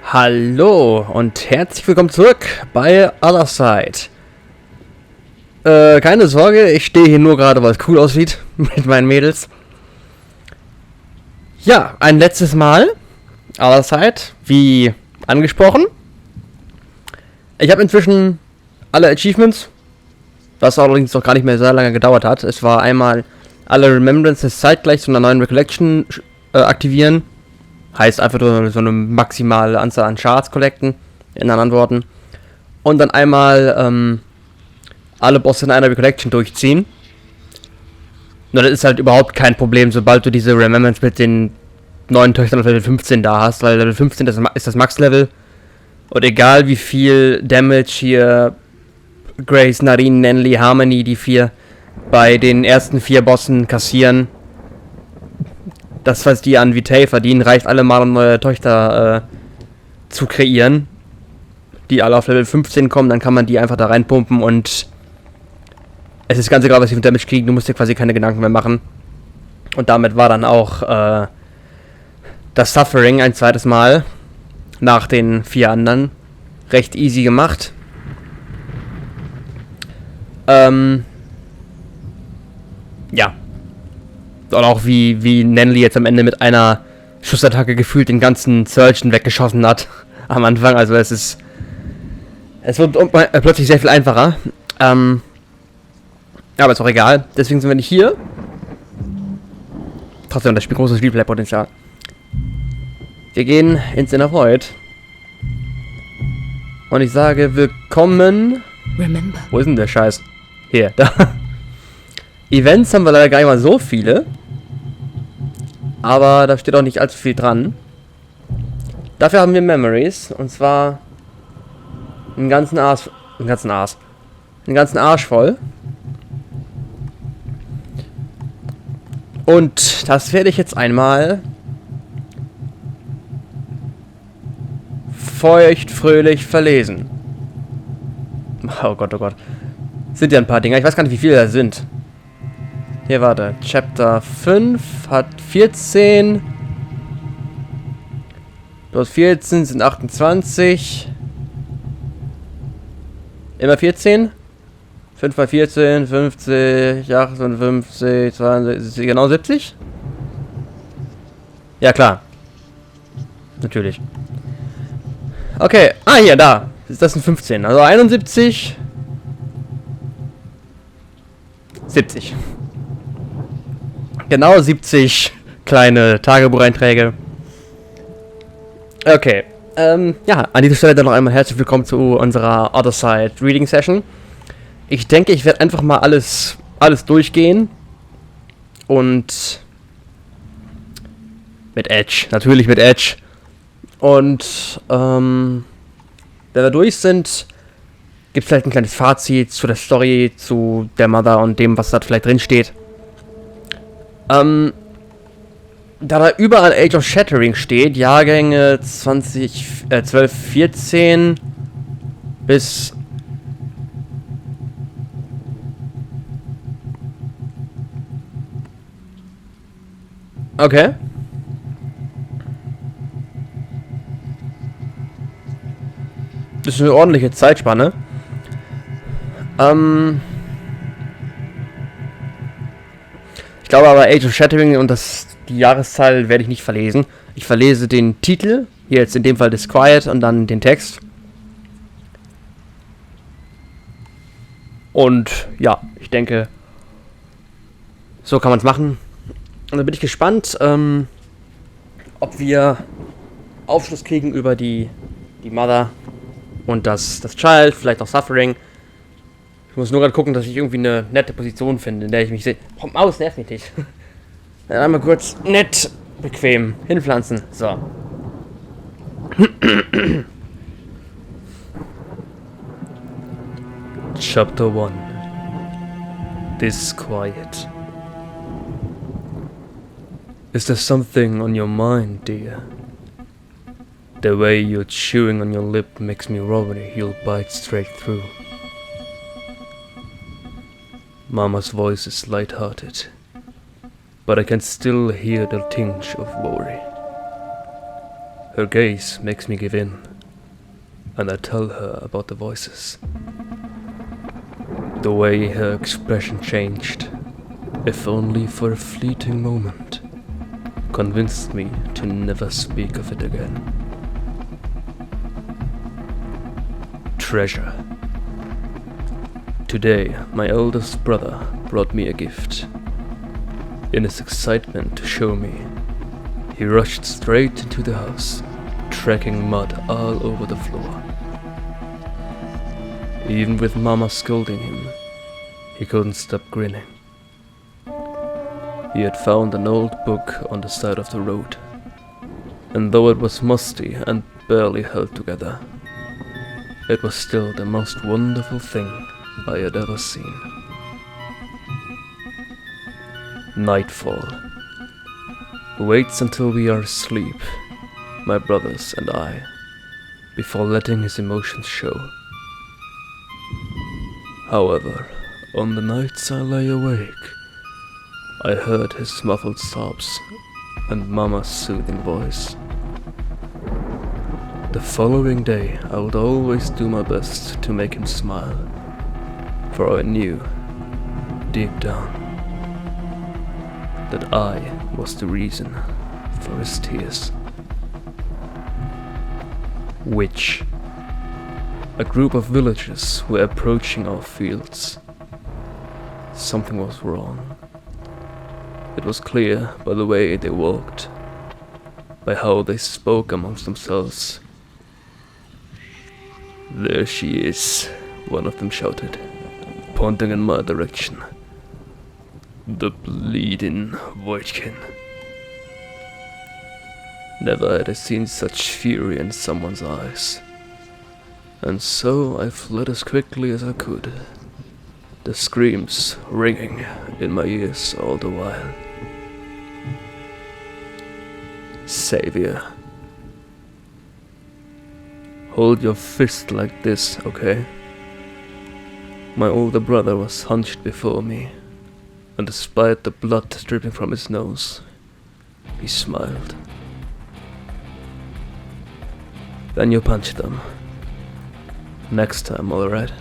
Hallo und herzlich willkommen zurück bei Othercide. Keine Sorge, ich stehe hier nur gerade, weil es cool aussieht mit meinen Mädels. Ja, ein letztes Mal Othercide, wie angesprochen. Ich habe inzwischen alle Achievements, was allerdings noch gar nicht mehr sehr lange gedauert hat. Es war einmal alle Remembrances zeitgleich zu einer neuen Recollection aktivieren. Heißt einfach nur so eine maximale Anzahl an Shards collecten, in anderen Worten. Und dann einmal alle Bosse in einer Recollection durchziehen. Nur das ist halt überhaupt kein Problem, sobald du diese Remembrance mit den neuen Töchtern auf Level 15 da hast, weil Level 15 ist das Max-Level. Und egal wie viel Damage hier Grace, Narine, Nenly, Harmony, die 4 bei den ersten 4 Bossen kassieren, das, was die an Vitae verdienen, reicht allemal, um neue Töchter zu kreieren. Die alle auf Level 15 kommen, dann kann man die einfach da reinpumpen und es ist ganz egal, was sie für Damage kriegen, du musst dir quasi keine Gedanken mehr machen. Und damit war dann auch das Suffering ein zweites Mal nach den 4 anderen recht easy gemacht. Ja. Und auch wie Nenly jetzt am Ende mit einer Schussattacke gefühlt den ganzen Surgeon weggeschossen hat am Anfang. Also es wird plötzlich sehr viel einfacher. Aber ist auch egal. Deswegen sind wir nicht hier. Trotzdem, das Spiel großes Replay-Potenzial. Wir gehen ins Inner Void. Und ich sage willkommen. Remember. Wo ist denn der Scheiß? Hier, da. Events haben wir leider gar nicht mal so viele. Aber da steht auch nicht allzu viel dran. Dafür haben wir Memories. Und zwar einen ganzen Arsch voll. Und das werde ich jetzt einmal feuchtfröhlich verlesen. Oh Gott, oh Gott. Sind ja ein paar Dinger. Ich weiß gar nicht, wie viele da sind. Hier, warte. Chapter 5 hat 14. Plus 14 sind 28. Immer 14? 5 mal 14, 50, 58, 62, genau 70? Ja, klar. Natürlich. Okay. Ah, hier, da. Das sind 15. Also 71. 70. Genau 70 kleine Tagebucheinträge. Okay. Ja, an dieser Stelle dann noch einmal herzlich willkommen zu unserer Othercide Reading Session. Ich denke, ich werde einfach mal alles durchgehen. Und mit Edge. Natürlich mit Edge. Und wenn wir durch sind, gibt es vielleicht ein kleines Fazit zu der Story, zu der Mother und dem, was da vielleicht drin steht. Da überall Age of Shattering steht, Jahrgänge 12, 14 bis okay. Das ist eine ordentliche Zeitspanne. Ich glaube aber Age of Shattering und die Jahreszahl werde ich nicht verlesen. Ich verlese den Titel, hier jetzt in dem Fall Disquiet und dann den Text. Und ja, ich denke, so kann man es machen. Und dann bin ich gespannt, ob wir Aufschluss kriegen über die Mother und das Child, vielleicht auch Suffering. Ich muss nur gerade gucken, dass ich irgendwie eine nette Position finde, in der ich mich sehe. Oh, Maus nervt mich nicht. Dann einmal kurz nett, bequem hinpflanzen. So. Chapter 1. Disquiet. Is there something on your mind, dear? The way you're chewing on your lip makes me worry you'll bite straight through. Mama's voice is light-hearted, but I can still hear the tinge of worry. Her gaze makes me give in, and I tell her about the voices. The way her expression changed, if only for a fleeting moment, convinced me to never speak of it again. Treasure. Today, my eldest brother brought me a gift. In his excitement to show me, he rushed straight into the house, tracking mud all over the floor. Even with Mama scolding him, he couldn't stop grinning. He had found an old book on the side of the road, and though it was musty and barely held together, it was still the most wonderful thing I had ever seen. Nightfall. Waits until we are asleep, my brothers and I, before letting his emotions show. However, on the nights I lay awake, I heard his muffled sobs and Mama's soothing voice. The following day I would always do my best to make him smile, for I knew, deep down, that I was the reason for his tears. Witch. A group of villagers were approaching our fields. Something was wrong. It was clear by the way they walked, by how they spoke amongst themselves. "There she is," one of them shouted, pointing in my direction. "The bleeding Voidkin." Never had I seen such fury in someone's eyes, and so I fled as quickly as I could, the screams ringing in my ears all the while. Savior. Hold your fist like this, okay? My older brother was hunched before me, and despite the blood dripping from his nose, he smiled. Then you punch them. Next time, alright?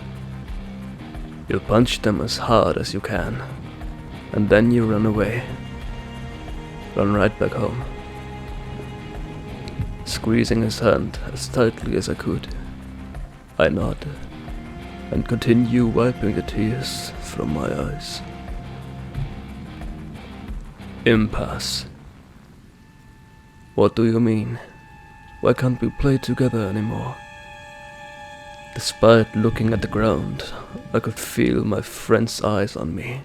You punch them as hard as you can, and then you run away. Run right back home. Squeezing his hand as tightly as I could, I nod and continue wiping the tears from my eyes. Impasse. What do you mean? Why can't we play together anymore? Despite looking at the ground, I could feel my friend's eyes on me.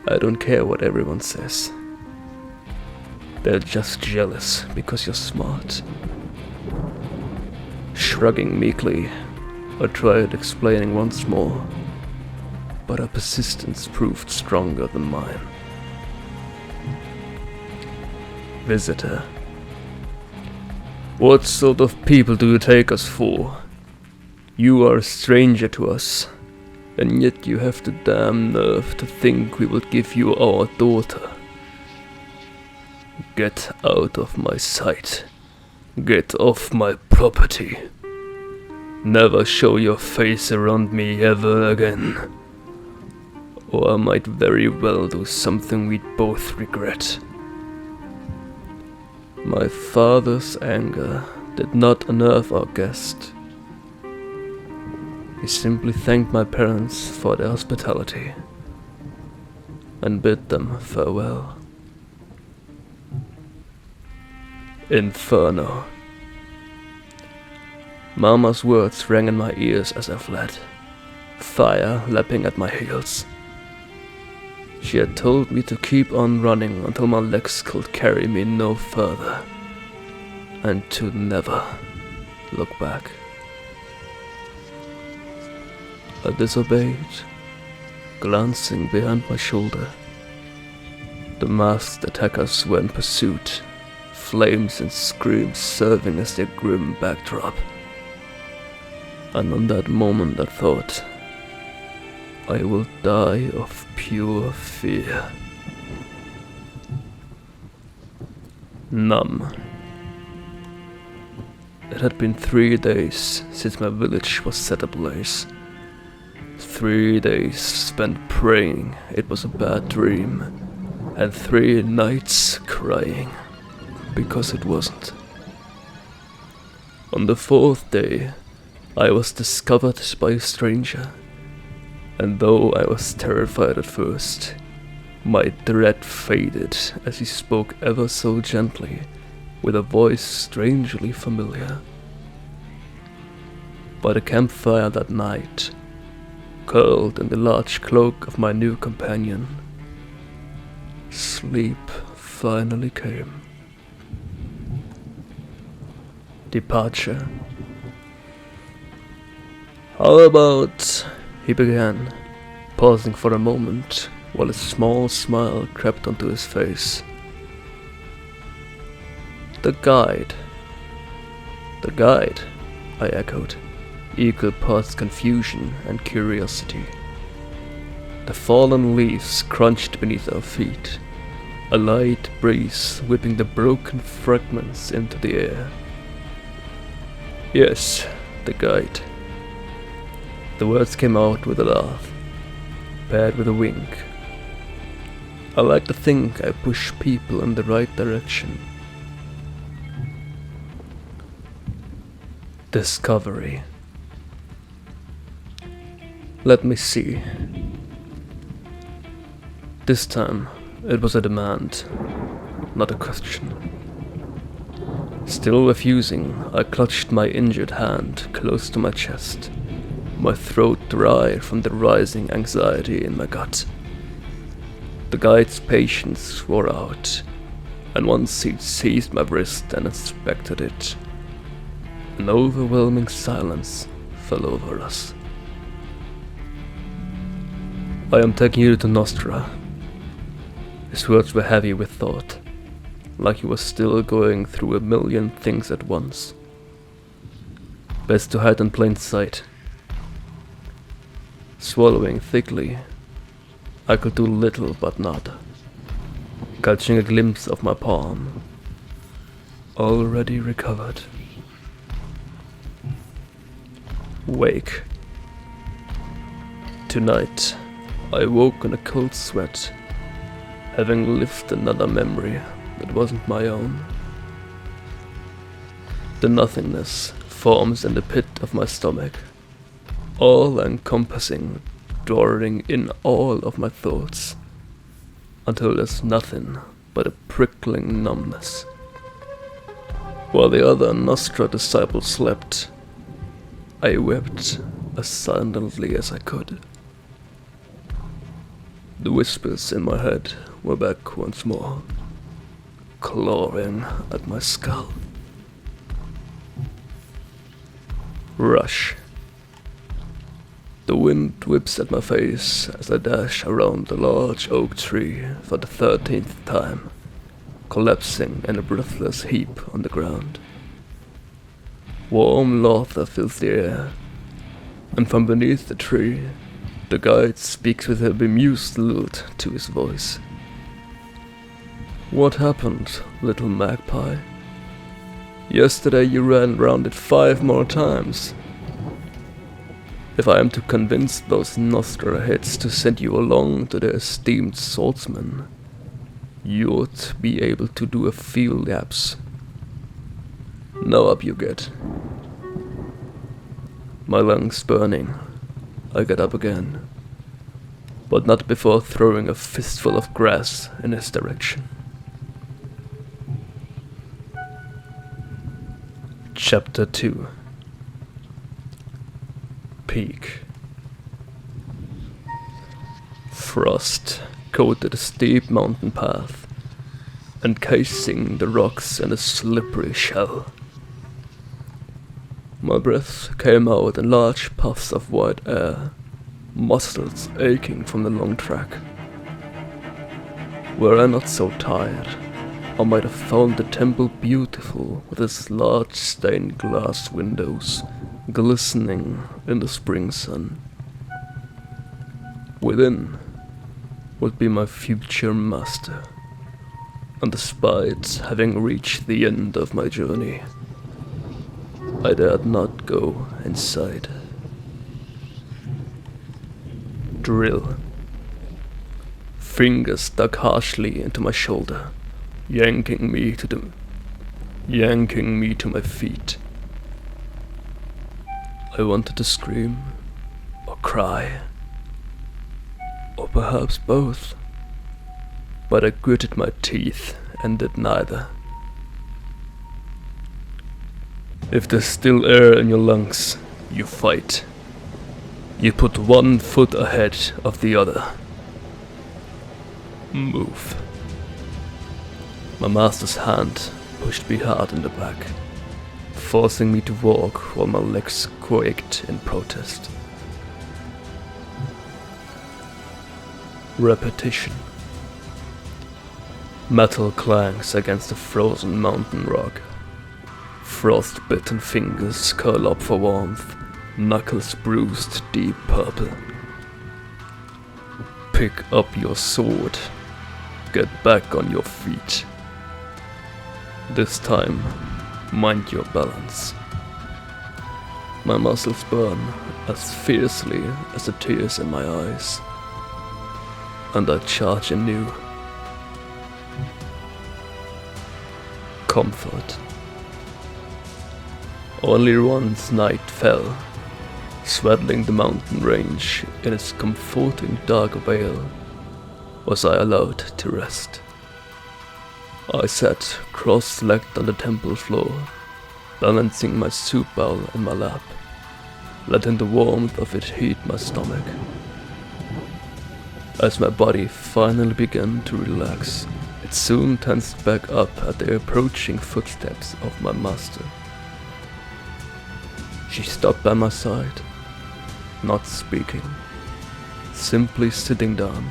I don't care what everyone says. They're just jealous because you're smart. Shrugging meekly, I tried explaining once more, but her persistence proved stronger than mine. Visitor. What sort of people do you take us for? You are a stranger to us, and yet you have the damn nerve to think we will give you our daughter. Get out of my sight. Get off my property. Never show your face around me ever again. Or I might very well do something we'd both regret. My father's anger did not unnerve our guest. He simply thanked my parents for their hospitality and bid them farewell. Inferno. Mama's words rang in my ears as I fled, fire lapping at my heels. She had told me to keep on running until my legs could carry me no further, and to never look back. I disobeyed, glancing behind my shoulder. The masked attackers were in pursuit, flames and screams serving as their grim backdrop. And on that moment I thought, I will die of pure fear. numb. It had been 3 days since my village was set ablaze. 3 days spent praying it was a bad dream, and 3 nights crying because it wasn't. On the 4th day, I was discovered by a stranger, and though I was terrified at first, my dread faded as he spoke ever so gently, with a voice strangely familiar. By the campfire that night, curled in the large cloak of my new companion, sleep finally came. Departure. "How about," he began, pausing for a moment while a small smile crept onto his face. "The guide." "The guide," I echoed, equal parts confusion and curiosity. The fallen leaves crunched beneath our feet, a light breeze whipping the broken fragments into the air. "Yes, the guide." The words came out with a laugh, paired with a wink. I like to think I push people in the right direction. Discovery. Let me see. This time, it was a demand, not a question. Still refusing, I clutched my injured hand close to my chest, my throat dry from the rising anxiety in my gut. The guide's patience wore out, and once he seized my wrist and inspected it, an overwhelming silence fell over us. "I am taking you to Nostra." His words were heavy with thought, like he was still going through a million things at once. "Best to hide in plain sight." Swallowing thickly, I could do little but nod, catching a glimpse of my palm, already recovered. Wake. Tonight, I woke in a cold sweat, having lived another memory that wasn't my own. The nothingness forms in the pit of my stomach, all-encompassing, drawing in all of my thoughts, until there's nothing but a prickling numbness. While the other Nostra disciples slept, I wept as silently as I could. The whispers in my head were back once more, clawing at my skull. Rush. The wind whips at my face as I dash around the large oak tree for the 13th time, collapsing in a breathless heap on the ground. Warm laughter fills the air, and from beneath the tree, the guide speaks with a bemused lilt to his voice. "What happened, little magpie? Yesterday you ran round it 5 more times. If I am to convince those Nostra heads to send you along to their esteemed swordsman, you ought be able to do a few laps. Now up you get." My lungs burning, I get up again, but not before throwing a fistful of grass in his direction. Chapter 2. Peak. Frost coated a steep mountain path, encasing the rocks in a slippery shell. My breath came out in large puffs of white air, muscles aching from the long trek. Were I not so tired, I might have found the temple beautiful with its large stained glass windows glistening in the spring sun. Within would be my future master, and despite having reached the end of my journey, I dared not go inside. Drill. Fingers dug harshly into my shoulder, yanking me to my feet. I wanted to scream, or cry, or perhaps both, but I gritted my teeth and did neither. If there's still air in your lungs, you fight. You put one foot ahead of the other. Move. My master's hand pushed me hard in the back, forcing me to walk while my legs quaked in protest. Repetition. Metal clangs against a frozen mountain rock. Frost-bitten fingers curl up for warmth, knuckles bruised deep purple. Pick up your sword. Get back on your feet. This time, mind your balance. My muscles burn as fiercely as the tears in my eyes, and I charge anew. Comfort. Only once night fell, swaddling the mountain range in its comforting dark veil, was I allowed to rest. I sat cross-legged on the temple floor, balancing my soup bowl in my lap, letting the warmth of it heat my stomach. As my body finally began to relax, it soon tensed back up at the approaching footsteps of my master. She stopped by my side, not speaking, simply sitting down.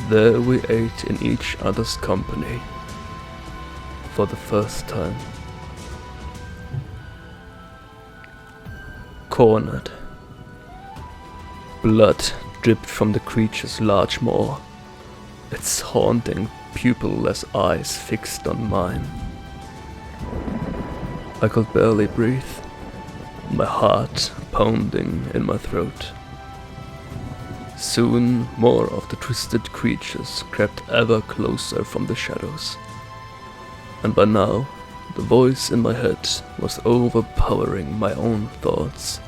There we ate in each other's company, for the first time. Cornered. Blood dripped from the creature's large maw, its haunting, pupilless eyes fixed on mine. I could barely breathe, my heart pounding in my throat. Soon more of the twisted creatures crept ever closer from the shadows, and by now the voice in my head was overpowering my own thoughts.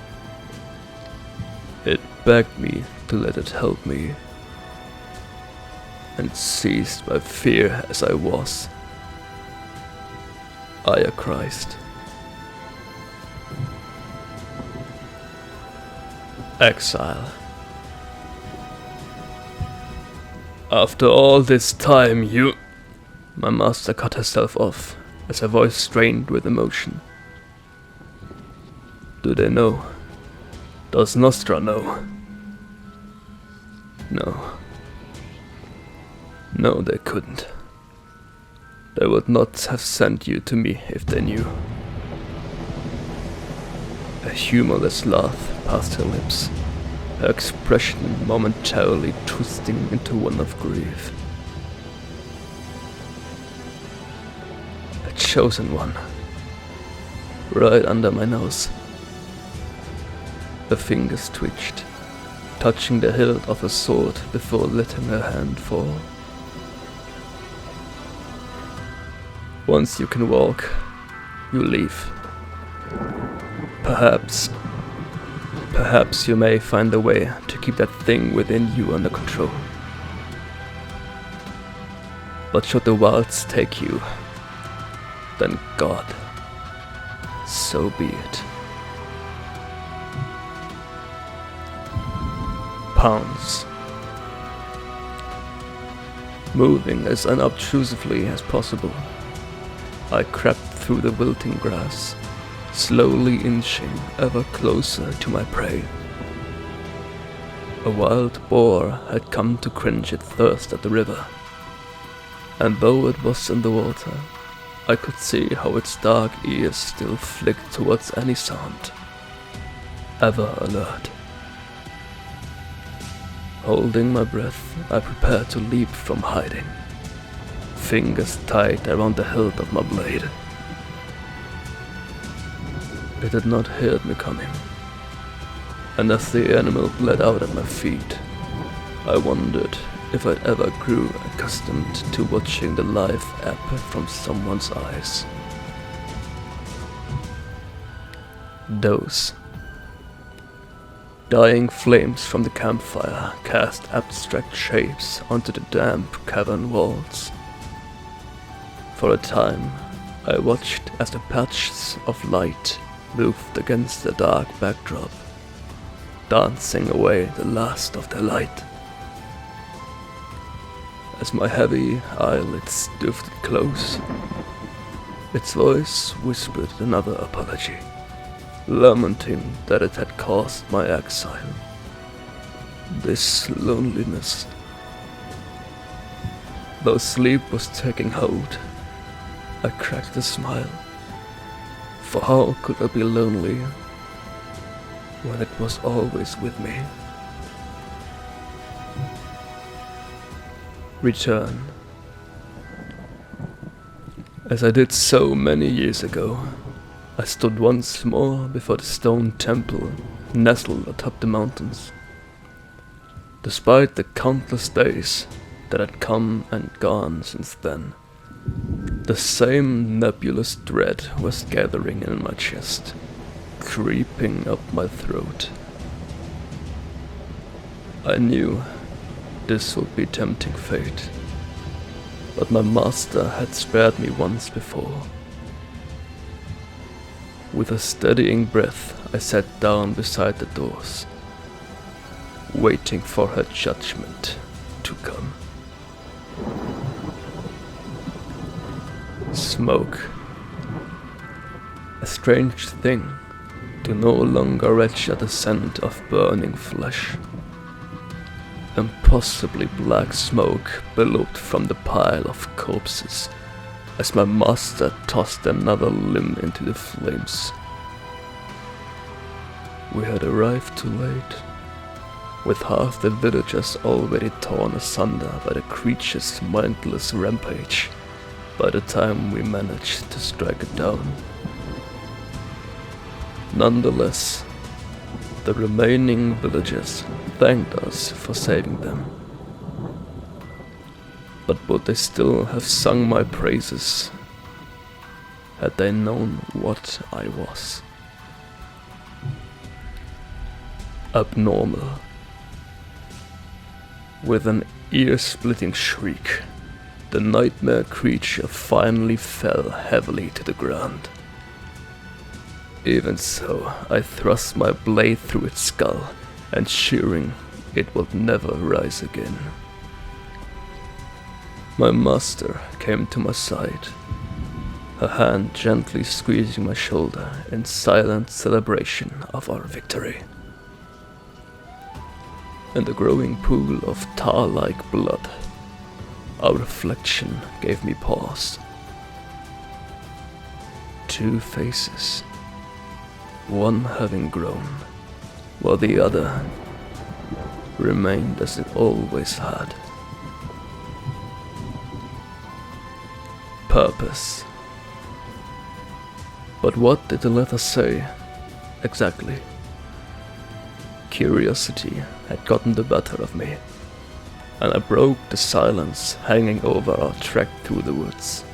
It begged me to let it help me, and seized by fear as I was, I Christ. Exile. After all this time, you... My master cut herself off as her voice strained with emotion. Do they know? Does Nostra know? No. No, they couldn't. They would not have sent you to me if they knew. A humorless laugh passed her lips, her expression momentarily twisting into one of grief. A chosen one, right under my nose. Her fingers twitched, touching the hilt of her sword before letting her hand fall. Once you can walk, you leave. Perhaps you may find a way to keep that thing within you under control. But should the wilds take you, then God, so be it. Pounds. Moving as unobtrusively as possible, I crept through the wilting grass, slowly inching ever closer to my prey. A wild boar had come to quench its thirst at the river, and though it was in the water, I could see how its dark ears still flicked towards any sound, ever alert. Holding my breath, I prepared to leap from hiding, fingers tight around the hilt of my blade. It had not heard me coming, and as the animal bled out at my feet, I wondered if I'd ever grew accustomed to watching the life ebb from someone's eyes. Those dying flames from the campfire cast abstract shapes onto the damp cavern walls. For a time, I watched as the patches of light moved against the dark backdrop, dancing away the last of their light. As my heavy eyelids drifted close, its voice whispered another apology, lamenting that it had caused my exile. This loneliness. Though sleep was taking hold, I cracked a smile. For how could I be lonely when it was always with me? Return. As I did so many years ago, I stood once more before the stone temple nestled atop the mountains. Despite the countless days that had come and gone since then, the same nebulous dread was gathering in my chest, creeping up my throat. I knew this would be tempting fate, but my master had spared me once before. With a steadying breath, I sat down beside the doors, waiting for her judgment to come. Smoke. A strange thing to no longer retch at the scent of burning flesh. Impossibly black smoke billowed from the pile of corpses as my master tossed another limb into the flames. We had arrived too late, with half the villagers already torn asunder by the creature's mindless rampage by the time we managed to strike it down. Nonetheless, the remaining villagers thanked us for saving them. But would they still have sung my praises had they known what I was? Abnormal. With an ear-splitting shriek, the nightmare creature finally fell heavily to the ground. Even so, I thrust my blade through its skull, ensuring it would never rise again. My master came to my side, her hand gently squeezing my shoulder in silent celebration of our victory. In the growing pool of tar-like blood, our reflection gave me pause. Two faces, one having grown, while the other remained as it always had. Purpose. But what did the letter say, exactly? Curiosity had gotten the better of me, and I broke the silence hanging over our trek through the woods.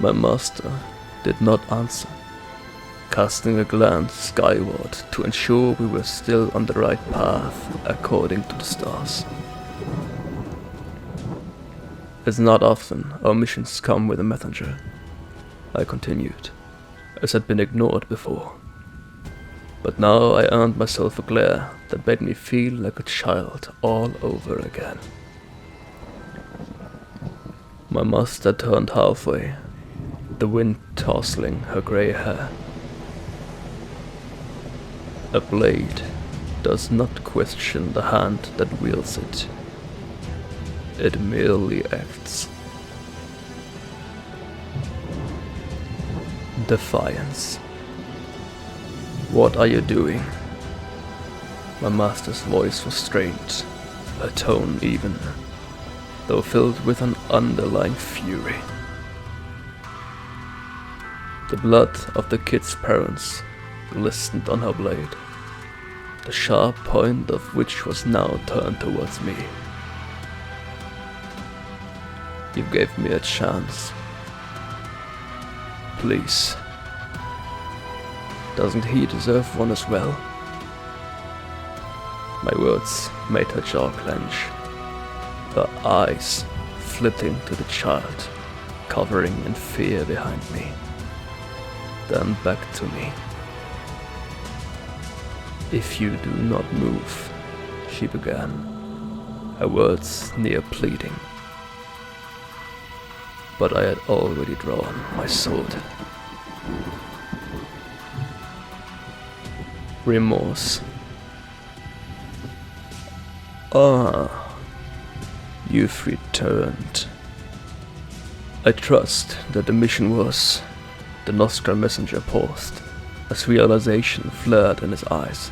My master did not answer, casting a glance skyward to ensure we were still on the right path according to the stars. It's not often our missions come with a messenger, I continued, as had been ignored before. But now I earned myself a glare that made me feel like a child all over again. My master turned halfway, the wind tousling her grey hair. A blade does not question the hand that wields it. It merely acts. Defiance. What are you doing? My master's voice was strained, her tone even, though filled with an underlying fury. The blood of the kid's parents glistened on her blade, the sharp point of which was now turned towards me. You gave me a chance. Please. Doesn't he deserve one as well? My words made her jaw clench, her eyes flitting to the child, covering in fear behind me. Then back to me. If you do not move, she began, her words near pleading. But I had already drawn my sword. Remorse. Ah, you've returned. I trust that the mission was... The Nostra messenger paused, as realization flared in his eyes.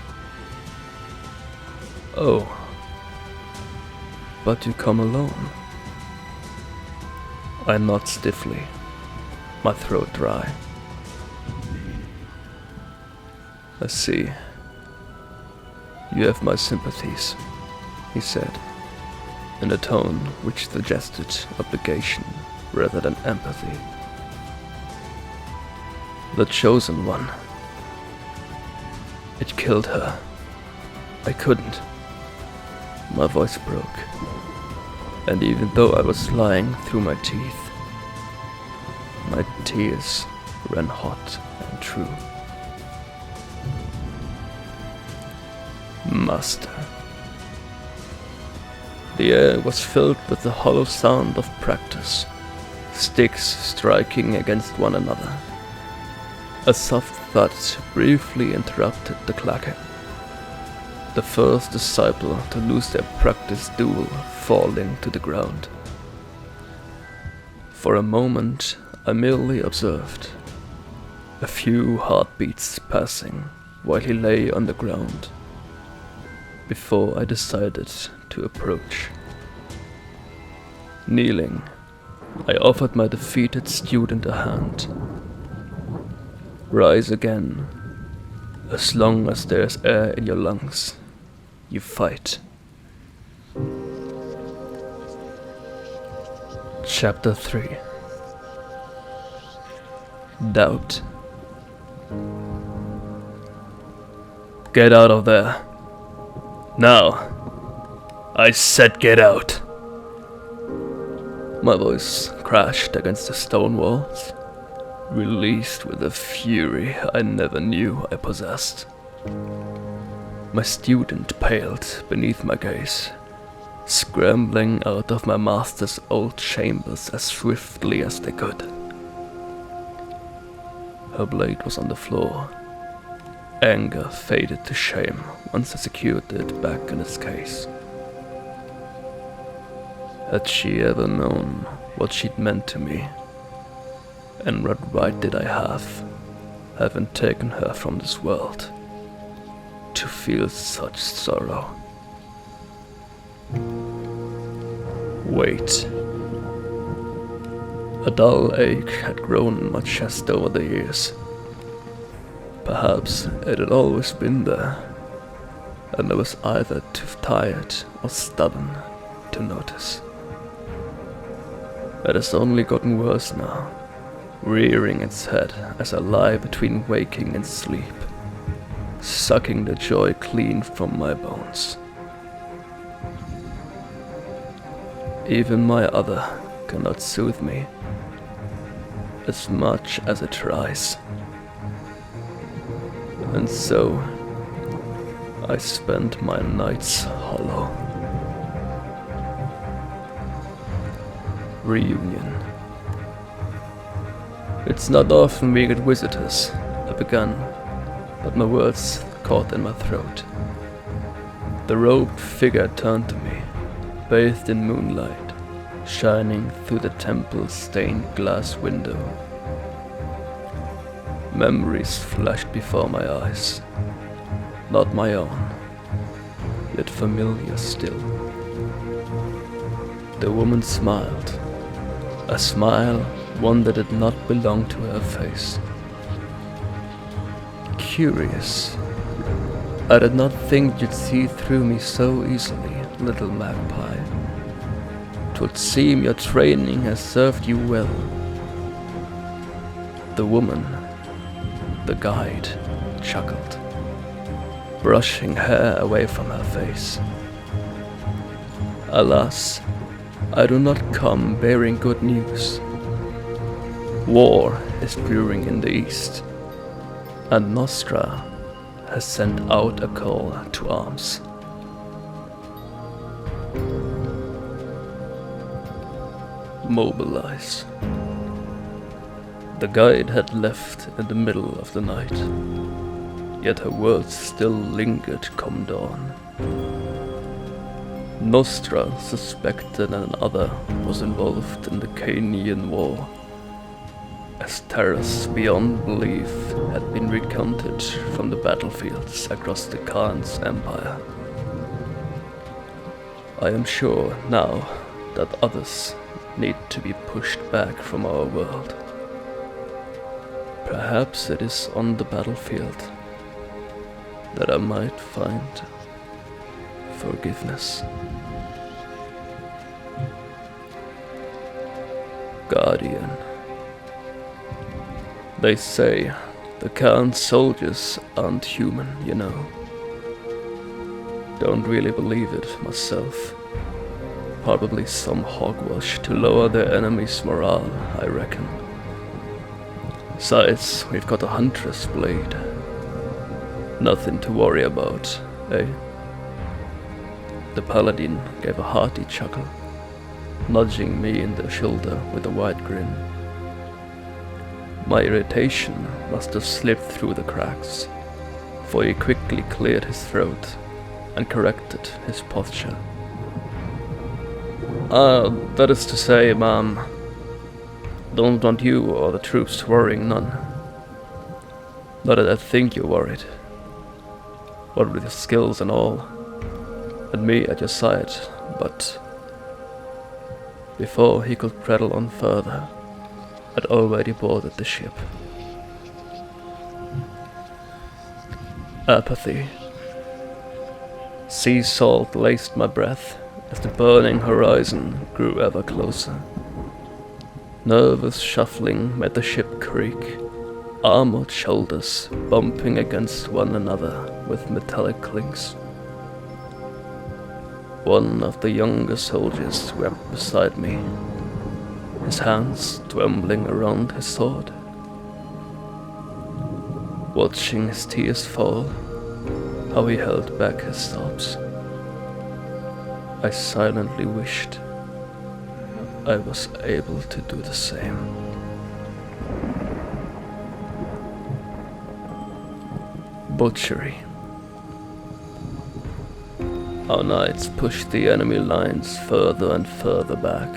Oh, but you come alone. I nod stiffly, my throat dry. I see. You have my sympathies, he said, in a tone which suggested obligation rather than empathy. The chosen one. It killed her. I couldn't. My voice broke, and even though I was lying through my teeth, my tears ran hot and true. Master. The air was filled with the hollow sound of practice, sticks striking against one another. A soft thud briefly interrupted the clacker. The first disciple to lose their practice duel falling to the ground. For a moment, I merely observed, a few heartbeats passing while he lay on the ground, before I decided to approach. Kneeling, I offered my defeated student a hand. Rise again. As long as there's air in your lungs, you fight. Chapter 3. Doubt. Get out of there. Now. I said get out. My voice crashed against the stone walls, released with a fury I never knew I possessed. My student paled beneath my gaze, scrambling out of my master's old chambers as swiftly as they could. Her blade was on the floor. Anger faded to shame once I secured it back in its case. Had she ever known what she'd meant to me? And what right did I have, having taken her from this world, to feel such sorrow? Wait. A dull ache had grown in my chest over the years. Perhaps it had always been there, and I was either too tired or stubborn to notice. It has only gotten worse now, rearing its head as I lie between waking and sleep, sucking the joy clean from my bones. Even my other cannot soothe me, as much as it tries. And so, I spend my nights hollow. Reunion. It's not often we get visitors, I began, but my words caught in my throat. The robed figure turned to me, bathed in moonlight, shining through the temple's stained glass window. Memories flashed before my eyes, not my own, yet familiar still. The woman smiled, a smile, one that did not belong to her face. Curious. I did not think you'd see through me so easily, little magpie. 'Twould seem your training has served you well. The woman, the guide, chuckled, brushing hair away from her face. Alas, I do not come bearing good news. War is brewing in the east, and Nostra has sent out a call to arms. Mobilize. The guide had left in the middle of the night, yet her words still lingered come dawn. Nostra suspected another was involved in the Canian War, as terrors beyond belief had been recounted from the battlefields across the Khan's empire. I am sure now that others need to be pushed back from our world. Perhaps it is on the battlefield that I might find forgiveness. Guardian. They say the Khan's soldiers aren't human, you know. Don't really believe it myself. Probably some hogwash to lower their enemies' morale, I reckon. Besides, we've got a huntress blade. Nothing to worry about, eh? The paladin gave a hearty chuckle, nudging me in the shoulder with a wide grin. My irritation must have slipped through the cracks, for he quickly cleared his throat and corrected his posture. That is to say, ma'am, don't want you or the troops worrying none. Not that I think you're worried. What with your skills and all, and me at your side, but before he could prattle on further, I'd already boarded the ship. Apathy. Sea salt laced my breath as the burning horizon grew ever closer. Nervous shuffling made the ship creak, armored shoulders bumping against one another with metallic clinks. One of the younger soldiers wept beside me, his hands trembling around his sword. Watching his tears fall, how he held back his sobs, I silently wished I was able to do the same. Butchery. Our knights pushed the enemy lines further and further back,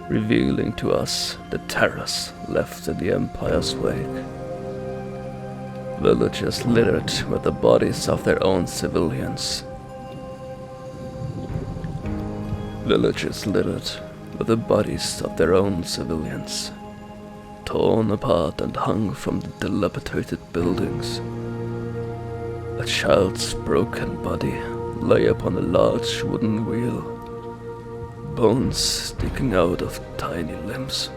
revealing to us the terrors left in the Empire's wake. Villages littered with the bodies of their own civilians. Villages littered with the bodies of their own civilians, torn apart and hung from the dilapidated buildings. A child's broken body lay upon a large wooden wheel, bones sticking out of tiny limbs.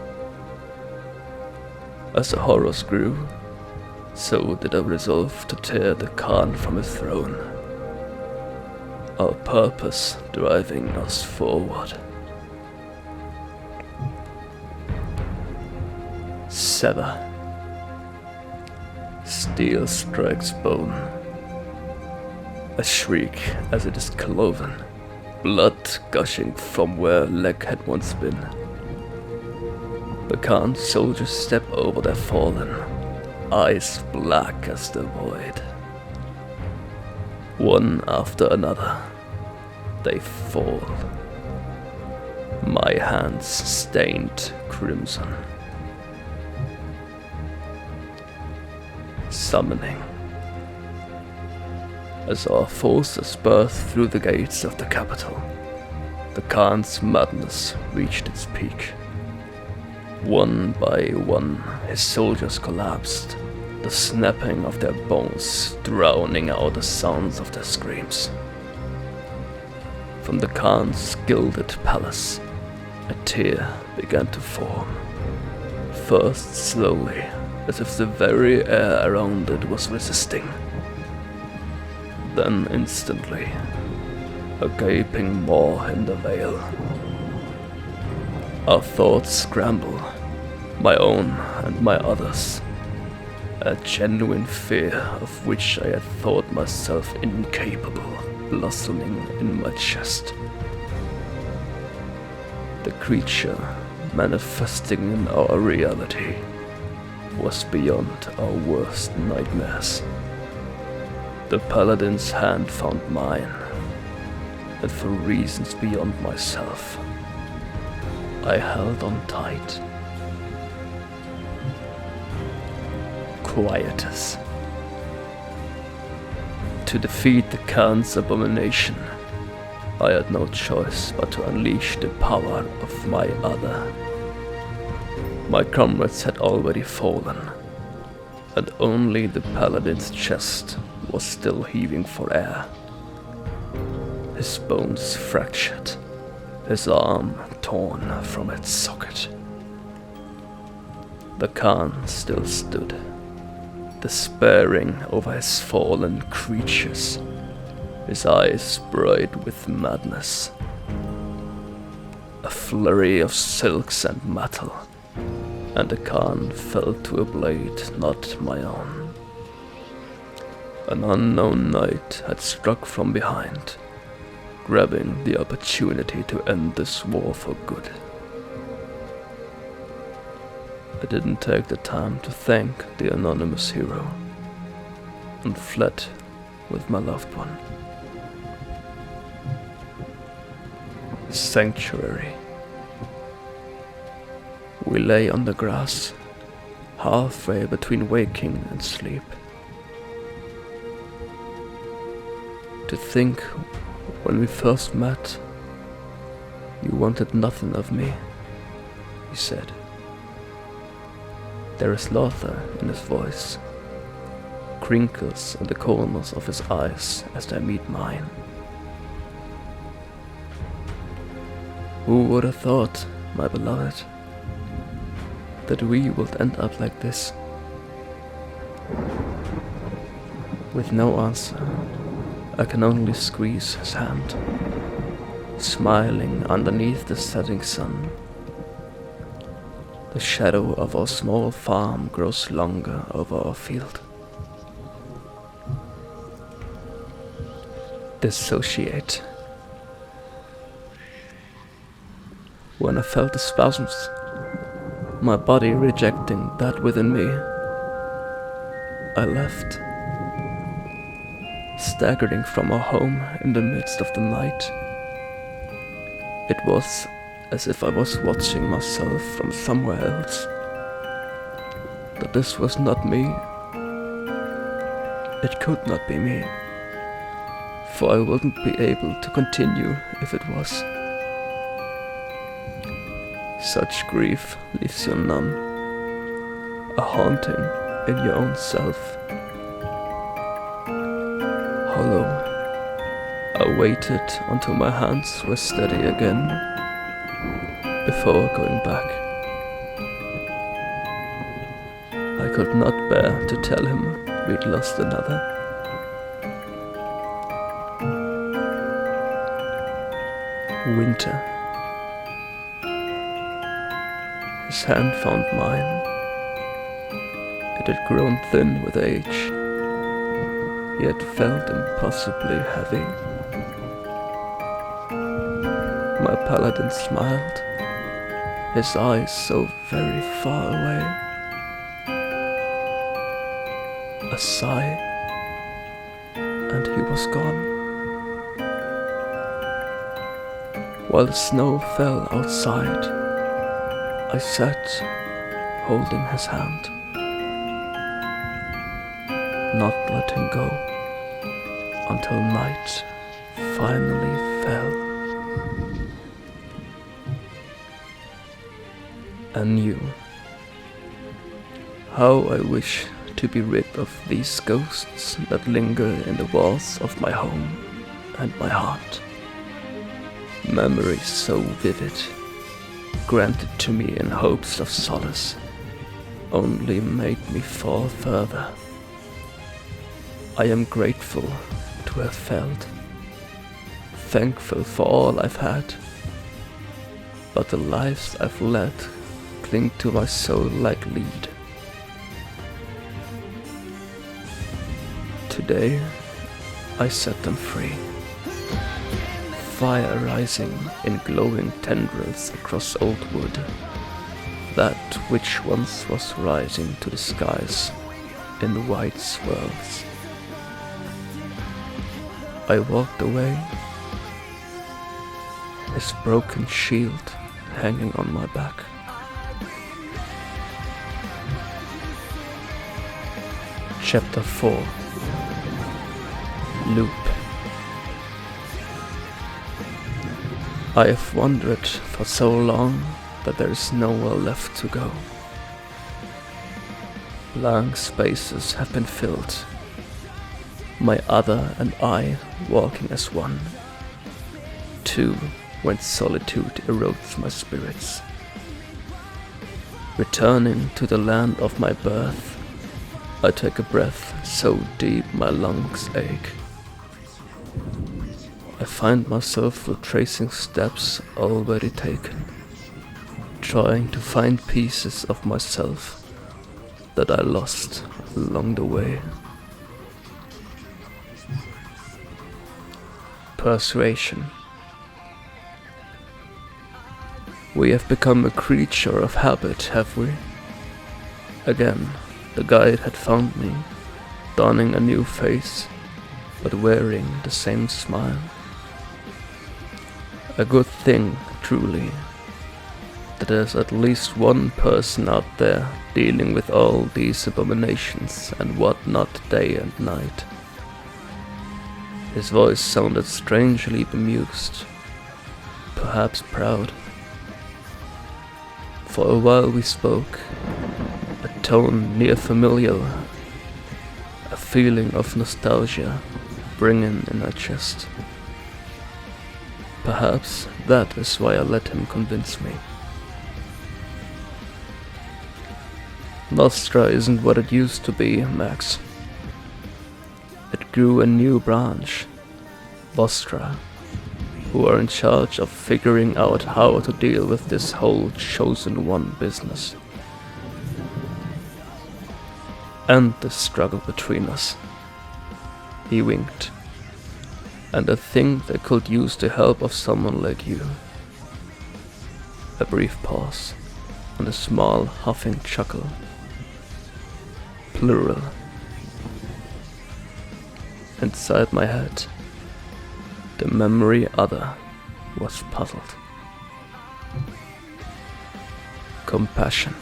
As the horrors grew, so did a resolve to tear the Khan from his throne, our purpose driving us forward. Sever. Steel strikes bone. A shriek as it is cloven, blood gushing from where a leg had once been. The Khan soldiers step over their fallen, eyes black as the void. One after another, they fall. My hands stained crimson. Summoning. as our forces burst through the gates of the capital. The Khan's madness reached its peak. One by one, his soldiers collapsed, the snapping of their bones drowning out the sounds of their screams. From the Khan's gilded palace, a tear began to form. First slowly, as if the very air around it was resisting. Then instantly, a gaping maw in the veil. Our thoughts scramble, my own and my others. A genuine fear of which I had thought myself incapable, blossoming in my chest. The creature manifesting in our reality was beyond our worst nightmares. The paladin's hand found mine, and for reasons beyond myself, I held on tight. Quietus. To defeat the Khan's abomination, I had no choice but to unleash the power of my other. My comrades had already fallen, and only the paladin's chest was still heaving for air. His bones fractured, his arm torn from its socket. The Khan still stood, despairing over his fallen creatures, his eyes bright with madness. A flurry of silks and metal, and the Khan fell to a blade not my own. An unknown knight had struck from behind, grabbing the opportunity to end this war for good. I didn't take the time to thank the anonymous hero, and fled with my loved one. Sanctuary. We lay on the grass, halfway between waking and sleep. To think, when we first met, you wanted nothing of me, he said. There is laughter in his voice, crinkles in the corners of his eyes as they meet mine. Who would have thought, my beloved, that we would end up like this? With no answer, I can only squeeze his hand, smiling underneath the setting sun. The shadow of our small farm grows longer over our field. Dissociate. When I felt the spasms, my body rejecting that within me, I left, staggering from our home in the midst of the night. It was as if I was watching myself from somewhere else, that this was not me. It could not be me, for I wouldn't be able to continue if it was. Such grief leaves you numb, a haunting in your own self. Hollow, I waited until my hands were steady again before going back. I could not bear to tell him we'd lost another. Winter. His hand found mine. It had grown thin with age, yet felt impossibly heavy. My paladin smiled, his eyes so very far away. A sigh, and he was gone. While the snow fell outside, I sat holding his hand, not letting go until night finally fell. Anew. How I wish to be rid of these ghosts that linger in the walls of my home and my heart. Memories so vivid, granted to me in hopes of solace, only made me fall further. I am grateful to have felt, thankful for all I've had, but the lives I've led cling to my soul like lead. Today, I set them free. Fire rising in glowing tendrils across old wood, that which once was rising to the skies in white swirls. I walked away, his broken shield hanging on my back. Chapter 4. Loop. I have wandered for so long that there is nowhere left to go. Blank spaces have been filled, my other and I walking as one. Two, when solitude erodes my spirits. Returning to the land of my birth, I take a breath so deep my lungs ache. I find myself retracing steps already taken, trying to find pieces of myself that I lost along the way. Persuasion. We have become a creature of habit, have we? Again, the guide had found me, donning a new face, but wearing the same smile. A good thing, truly, that there's at least one person out there dealing with all these abominations and whatnot day and night. His voice sounded strangely bemused, perhaps proud. For a while we spoke, a tone near familial, a feeling of nostalgia bringing in my chest. Perhaps that is why I let him convince me. Nostra isn't what it used to be, Max. It grew a new branch, Vostra, who are in charge of figuring out how to deal with this whole chosen one business. And the struggle between us. He winked. And I think they could use the help of someone like you. A brief pause, and a small huffing chuckle. Plural. Inside my head, the memory other was puzzled. Compassion.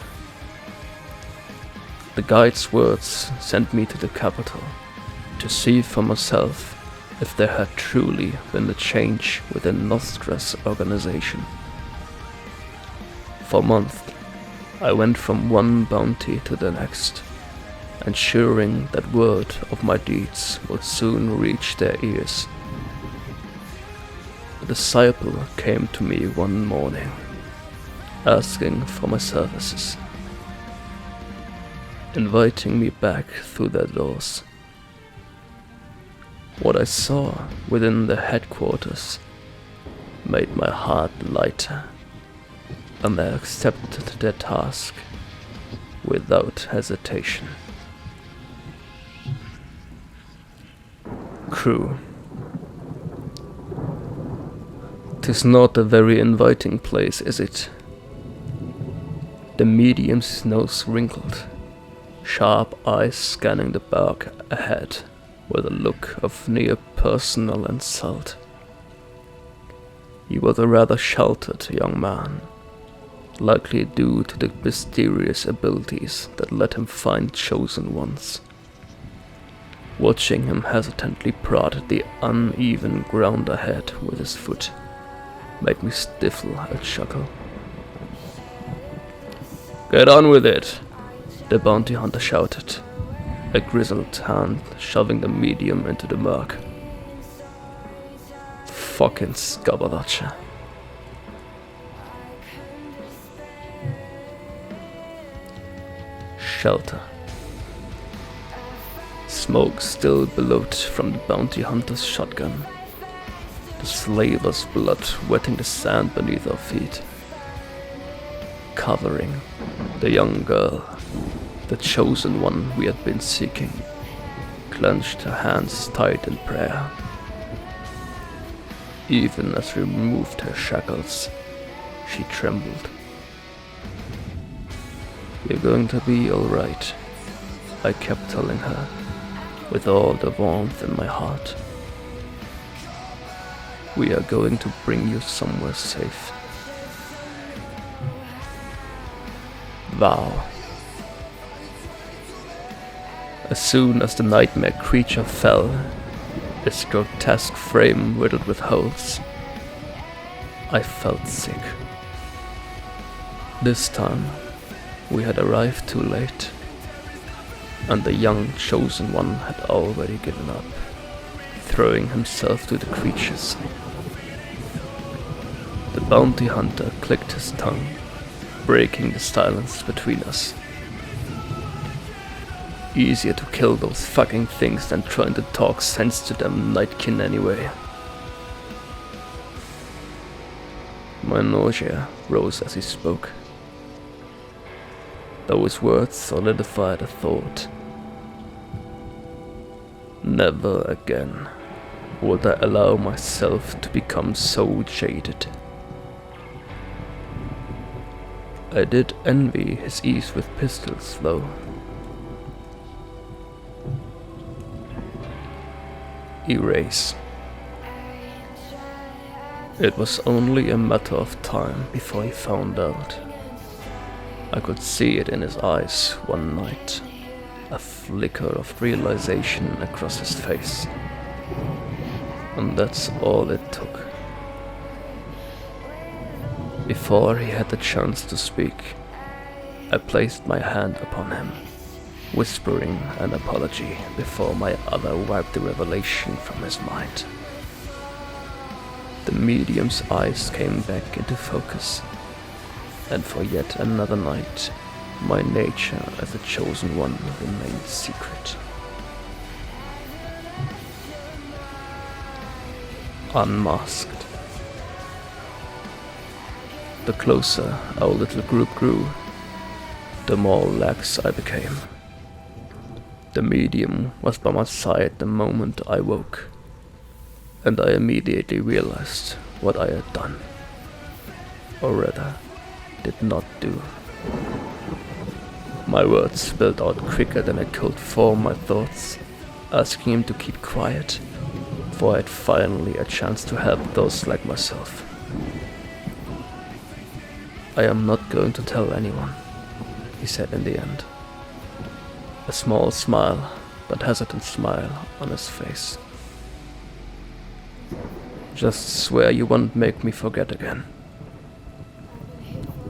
The guide's words sent me to the capital to see for myself if there had truly been a change within Nostra's organization. For months, I went from one bounty to the next, ensuring that word of my deeds would soon reach their ears. A disciple came to me one morning, asking for my services, inviting me back through their doors. What I saw within the headquarters made my heart lighter, and I accepted their task without hesitation. Crew. 'Tis not a very inviting place, is it? The medium's nose wrinkled, sharp eyes scanning the dark ahead with a look of near personal insult. He was a rather sheltered young man, likely due to the mysterious abilities that let him find chosen ones. Watching him hesitantly prod the uneven ground ahead with his foot made me stifle a chuckle. "Get on with it," the bounty hunter shouted, a grizzled hand shoving the medium into the murk. Fucking scabberdatcher. Shelter. Smoke still billowed from the bounty hunter's shotgun, the slaver's blood wetting the sand beneath our feet. Covering the young girl, the chosen one we had been seeking, clenched her hands tight in prayer. Even as we removed her shackles, she trembled. "You're going to be alright," I kept telling her, with all the warmth in my heart. "We are going to bring you somewhere safe." Vow. As soon as the nightmare creature fell, its grotesque frame riddled with holes, I felt sick. This time, we had arrived too late, and the young chosen one had already given up, throwing himself to the creatures. The bounty hunter clicked his tongue, breaking the silence between us. Easier to kill those fucking things than trying to talk sense to them nightkin anyway. My nausea rose as he spoke. Those words solidified a thought. Never again would I allow myself to become so jaded. I did envy his ease with pistols, though. Erase. It was only a matter of time before he found out. I could see it in his eyes one night, a flicker of realization across his face. And that's all it took. Before he had the chance to speak, I placed my hand upon him, whispering an apology before my other wiped the revelation from his mind. The medium's eyes came back into focus, and for yet another night, my nature as a chosen one remained secret. Unmasked. The closer our little group grew, the more lax I became. The medium was by my side the moment I woke, and I immediately realized what I had done, or rather, did not do. My words spilled out quicker than I could form my thoughts, asking him to keep quiet, for I had finally a chance to help those like myself. "I am not going to tell anyone," he said in the end. A small smile, but hesitant smile, on his face. "Just swear you won't make me forget again."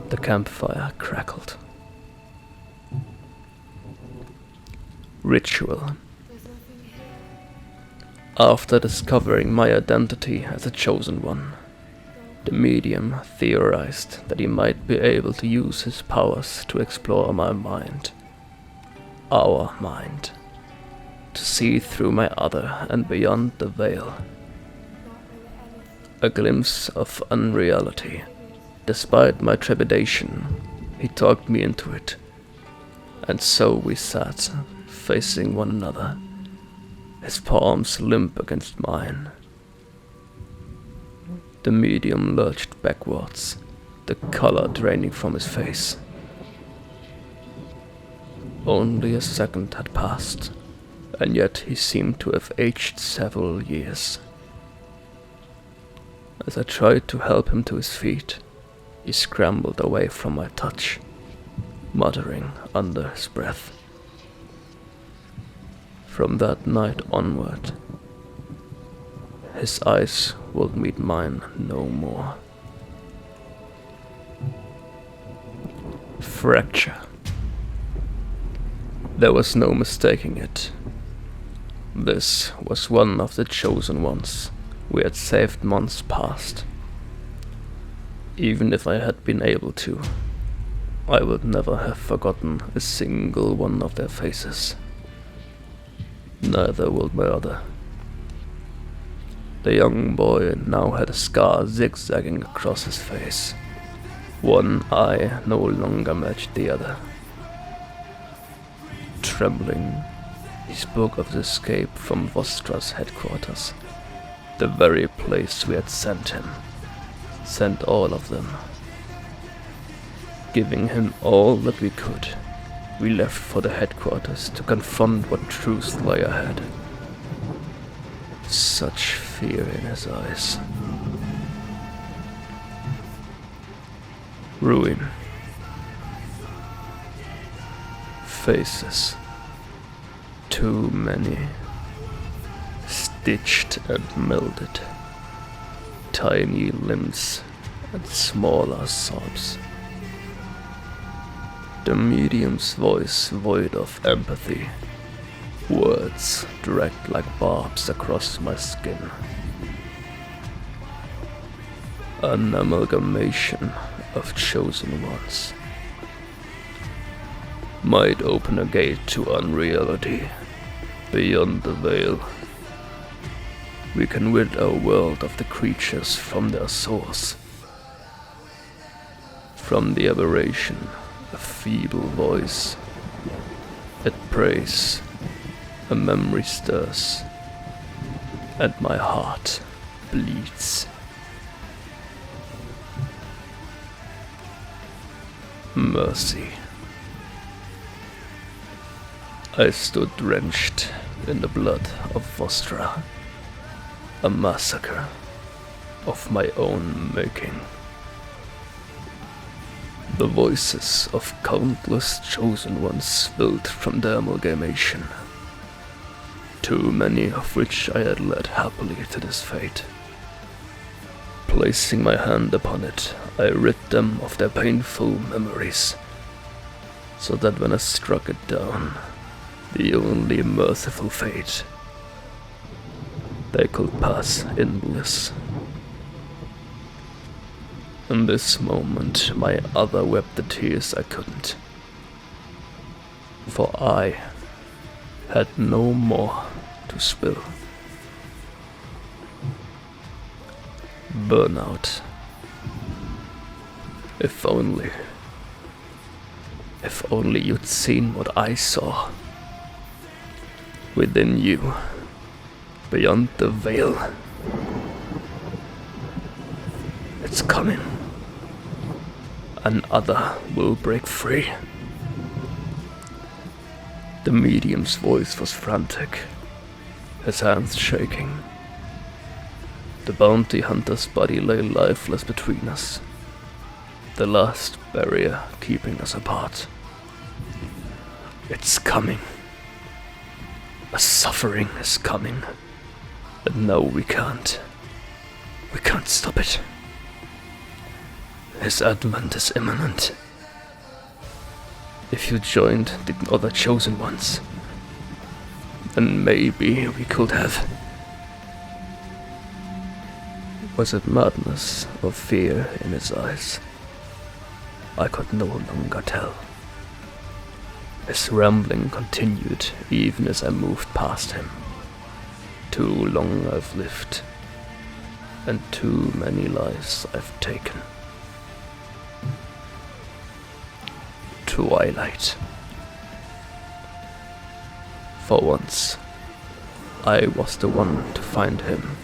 The campfire crackled. Ritual. After discovering my identity as a chosen one, the medium theorized that he might be able to use his powers to explore my mind. Our mind. To see through my other and beyond the veil. A glimpse of unreality. Despite my trepidation, he talked me into it. And so we sat, facing one another, his palms limp against mine. The medium lurched backwards, the color draining from his face. Only a second had passed, and yet he seemed to have aged several years. As I tried to help him to his feet, he scrambled away from my touch, muttering under his breath. From that night onward, his eyes will meet mine no more. Fracture. There was no mistaking it. This was one of the chosen ones we had saved months past. Even if I had been able to, I would never have forgotten a single one of their faces. Neither would my other. The young boy now had a scar zigzagging across his face. One eye no longer matched the other. Trembling, he spoke of his escape from Vostra's headquarters, the very place we had sent him, sent all of them. Giving him all that we could, we left for the headquarters to confront what truth lay ahead. Such fear in his eyes. Ruin. Faces. Too many. Stitched and melded. Tiny limbs and smaller sobs. The medium's voice void of empathy. Words dragged like barbs across my skin. An amalgamation of chosen ones might open a gate to unreality beyond the veil. We can rid our world of the creatures from their source. From the aberration, a feeble voice. It prays, a memory stirs, and my heart bleeds. Mercy. I stood drenched in the blood of Vostra, a massacre of my own making. The voices of countless chosen ones spilled from the amalgamation, too many of which I had led happily to this fate. Placing my hand upon it, I rid them of their painful memories, so that when I struck it down, the only merciful fate, they could pass in bliss. In this moment, my other wept the tears I couldn't, for I had no more to spill. Burnout. If only you'd seen what I saw within you, beyond the veil. It's coming. Another will break free. The medium's voice was frantic, his hands shaking. The bounty hunter's body lay lifeless between us, the last barrier keeping us apart. It's coming. A suffering is coming, and no, we can't stop it. His advent is imminent. If you joined the other chosen ones, then maybe we could have. Was it madness or fear in his eyes? I could no longer tell. His rambling continued even as I moved past him. Too long I've lived, and too many lives I've taken. Twilight. For once, I was the one to find him.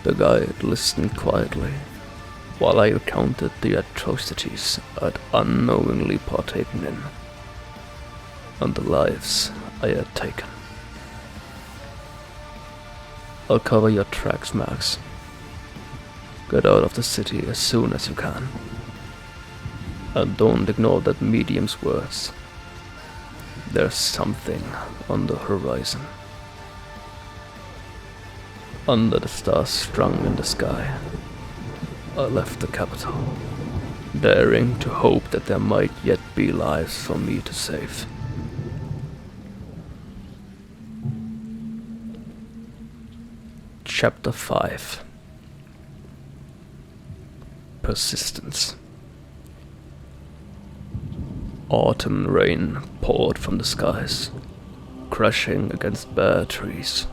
The guide listened quietly while I recounted the atrocities I'd unknowingly partaken in, and the lives I had taken. I'll cover your tracks, Max. Get out of the city as soon as you can. And don't ignore that medium's words. There's something on the horizon. Under the stars strung in the sky, I left the capital, daring to hope that there might yet be lives for me to save. Chapter 5. Persistence. Autumn rain poured from the skies, crashing against bare trees.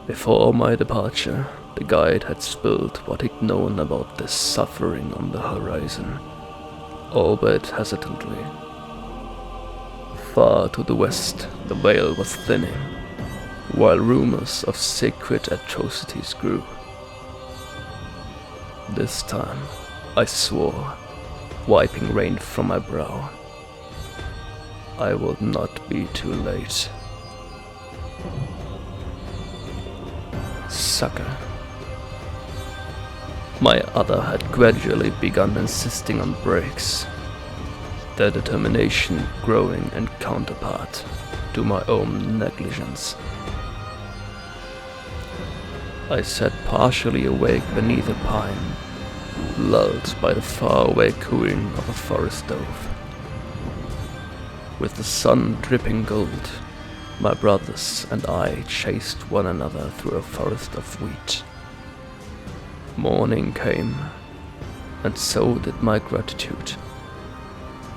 Before my departure, the guide had spilled what he'd known about this suffering on the horizon, albeit hesitantly. Far to the west, the veil was thinning, while rumors of sacred atrocities grew. This time, I swore, wiping rain from my brow, I would not be too late. Sucker. My other had gradually begun insisting on breaks, their determination growing in counterpart to my own negligence. I sat partially awake beneath a pine, lulled by the faraway cooing of a forest dove. With the sun dripping gold, my brothers and I chased one another through a forest of wheat. Morning came, and so did my gratitude,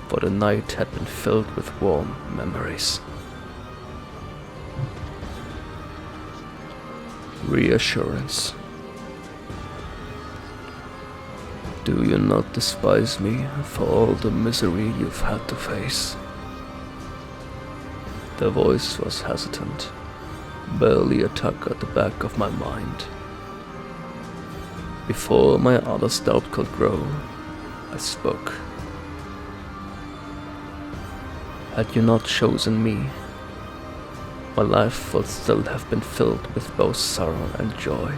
for the night had been filled with warm memories. Reassurance. Do you not despise me for all the misery you've had to face? The voice was hesitant, barely a tug at the back of my mind. Before my other's doubt could grow, I spoke. Had you not chosen me, my life would still have been filled with both sorrow and joy.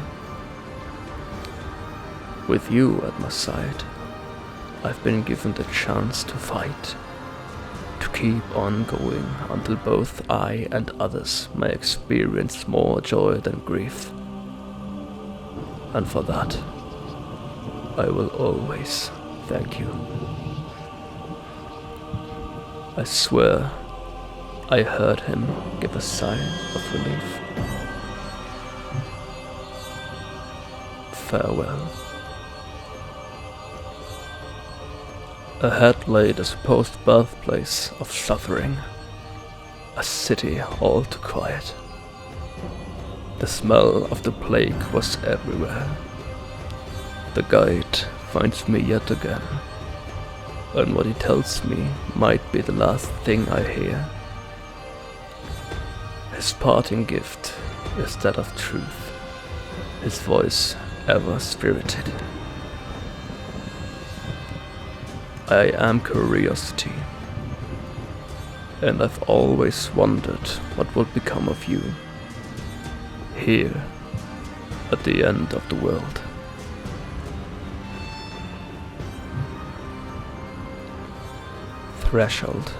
With you at my side, I've been given the chance to fight, to keep on going until both I and others may experience more joy than grief. And for that, I will always thank you. I swear I heard him give a sigh of relief. Farewell. Ahead lay the supposed birthplace of suffering, a city all too quiet. The smell of the plague was everywhere. The guide finds me yet again, and what he tells me might be the last thing I hear. His parting gift is that of truth, his voice ever spirited. I am curiosity, and I've always wondered what would become of you, here, at the end of the world. Threshold.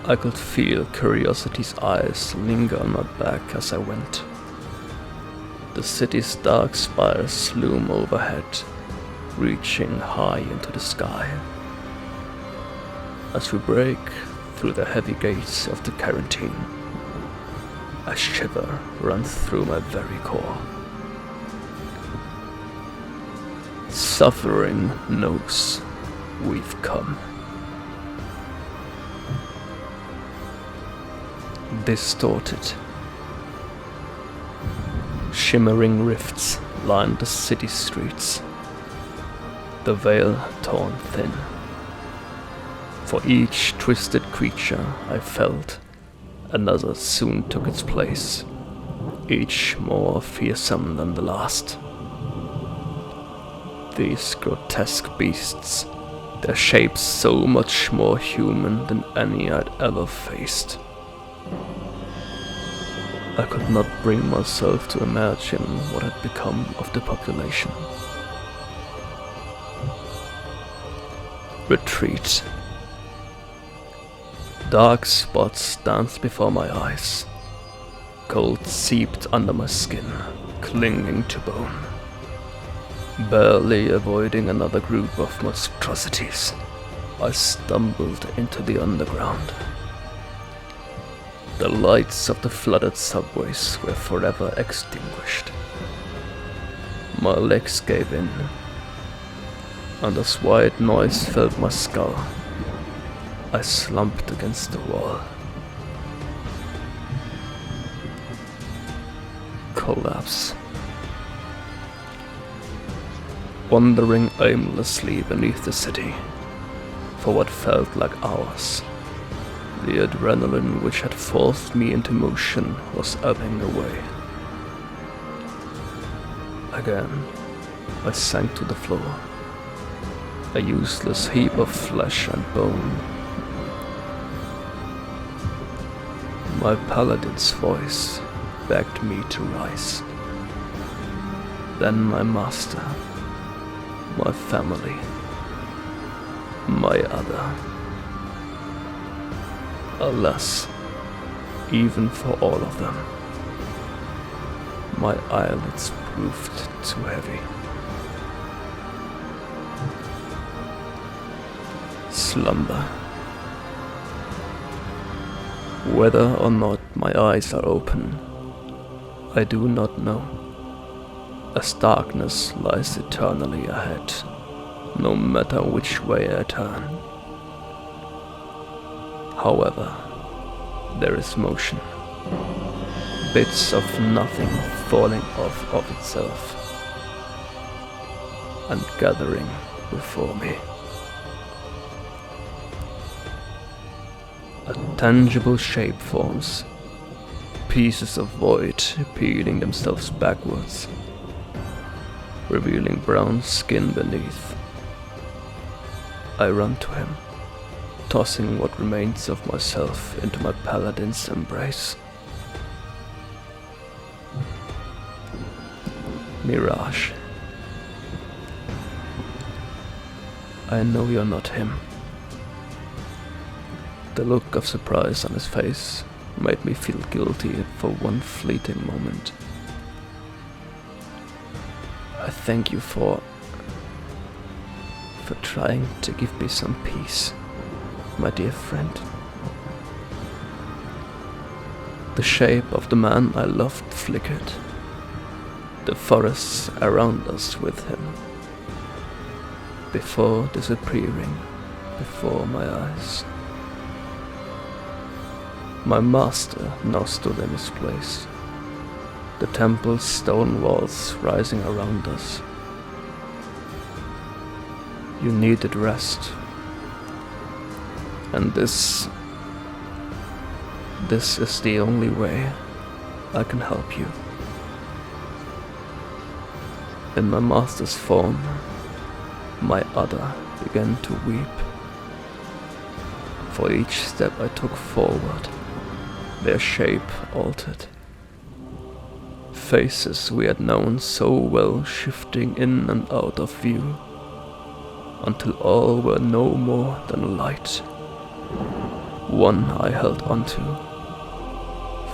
I could feel curiosity's eyes linger on my back as I went. The city's dark spires loom overhead, reaching high into the sky. As we break through the heavy gates of the quarantine, a shiver runs through my very core. Suffering knows we've come. Distorted. Shimmering rifts line the city streets, the veil torn thin. For each twisted creature I felt, another soon took its place, each more fearsome than the last. These grotesque beasts, their shapes so much more human than any I'd ever faced. I could not bring myself to imagine what had become of the population. Retreat. Dark spots danced before my eyes. Cold seeped under my skin, clinging to bone. Barely avoiding another group of monstrosities, I stumbled into the underground. The lights of the flooded subways were forever extinguished. My legs gave in, and as white noise filled my skull, I slumped against the wall. Collapse. Wandering aimlessly beneath the city, for what felt like hours, the adrenaline which had forced me into motion was ebbing away. Again, I sank to the floor, a useless heap of flesh and bone. My paladin's voice begged me to rise. Then my master, my family, my other. Alas, even for all of them, my eyelids proved too heavy. Slumber. Whether or not my eyes are open, I do not know, as darkness lies eternally ahead, no matter which way I turn. However, there is motion, bits of nothing falling off of itself and gathering before me. A tangible shape forms, pieces of void peeling themselves backwards, revealing brown skin beneath. I run to him, tossing what remains of myself into my paladin's embrace. Mirage. I know you're not him. The look of surprise on his face made me feel guilty for one fleeting moment. I thank you for trying to give me some peace, my dear friend. The shape of the man I loved flickered, the forests around us with him, before disappearing before my eyes. My master now stood in his place, the temple's stone walls rising around us. You needed rest, and this is the only way I can help you. In my master's form, my other began to weep. For each step I took forward, their shape altered. Faces we had known so well shifting in and out of view, until all were no more than light. One I held onto,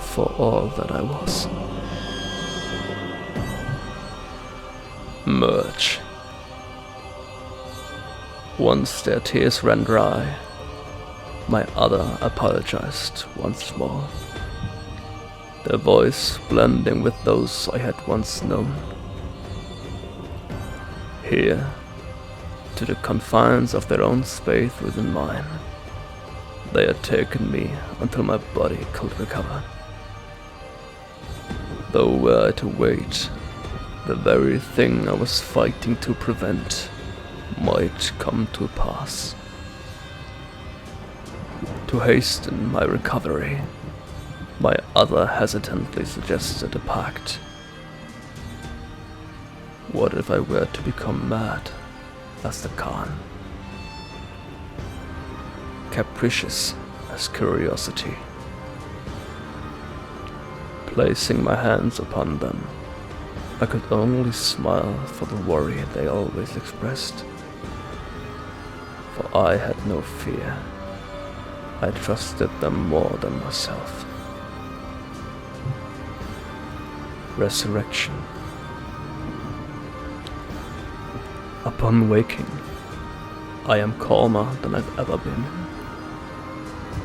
for all that I was. Merge. Once their tears ran dry, my other apologized once more, their voice blending with those I had once known. Here, to the confines of their own space within mine, they had taken me until my body could recover. Though were I to wait, the very thing I was fighting to prevent might come to pass. To hasten my recovery, my other hesitantly suggested a pact. What if I were to become mad as the Khan? Capricious as curiosity. Placing my hands upon them, I could only smile for the worry they always expressed. For I had no fear. I trusted them more than myself. Resurrection. Upon waking, I am calmer than I've ever been.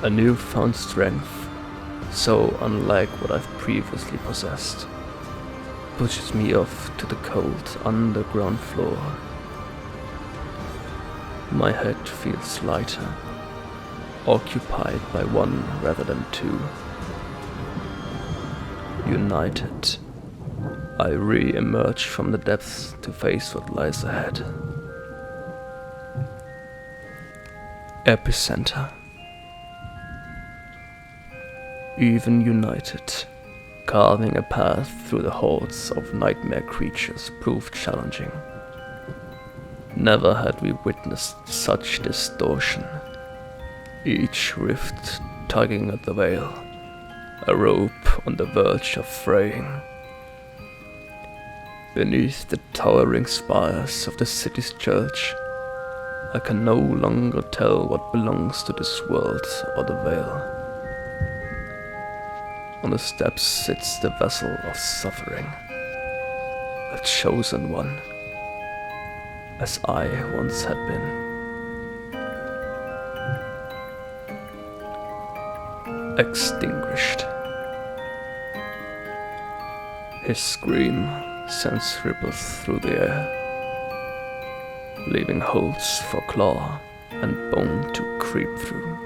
A newfound strength, so unlike what I've previously possessed, pushes me off to the cold underground floor. My head feels lighter, occupied by one rather than two. United, I re-emerge from the depths to face what lies ahead. Epicenter. Even united, carving a path through the hordes of nightmare creatures proved challenging. Never had we witnessed such distortion. Each rift tugging at the veil, a rope on the verge of fraying. Beneath the towering spires of the city's church, I can no longer tell what belongs to this world or the veil. On the steps sits the vessel of suffering, a chosen one, as I once had been. Extinguished. His scream sends ripples through the air, leaving holes for claw and bone to creep through.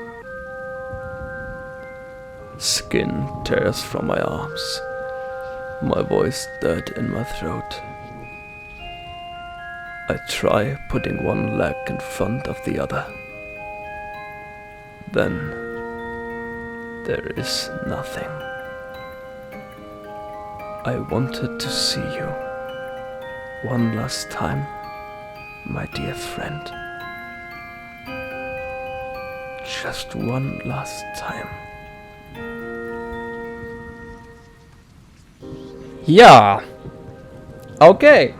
Skin tears from my arms, my voice dead in my throat. I try putting one leg in front of the other. Then there is nothing. I wanted to see you one last time, my dear friend. Just one last time. Ja. Okay.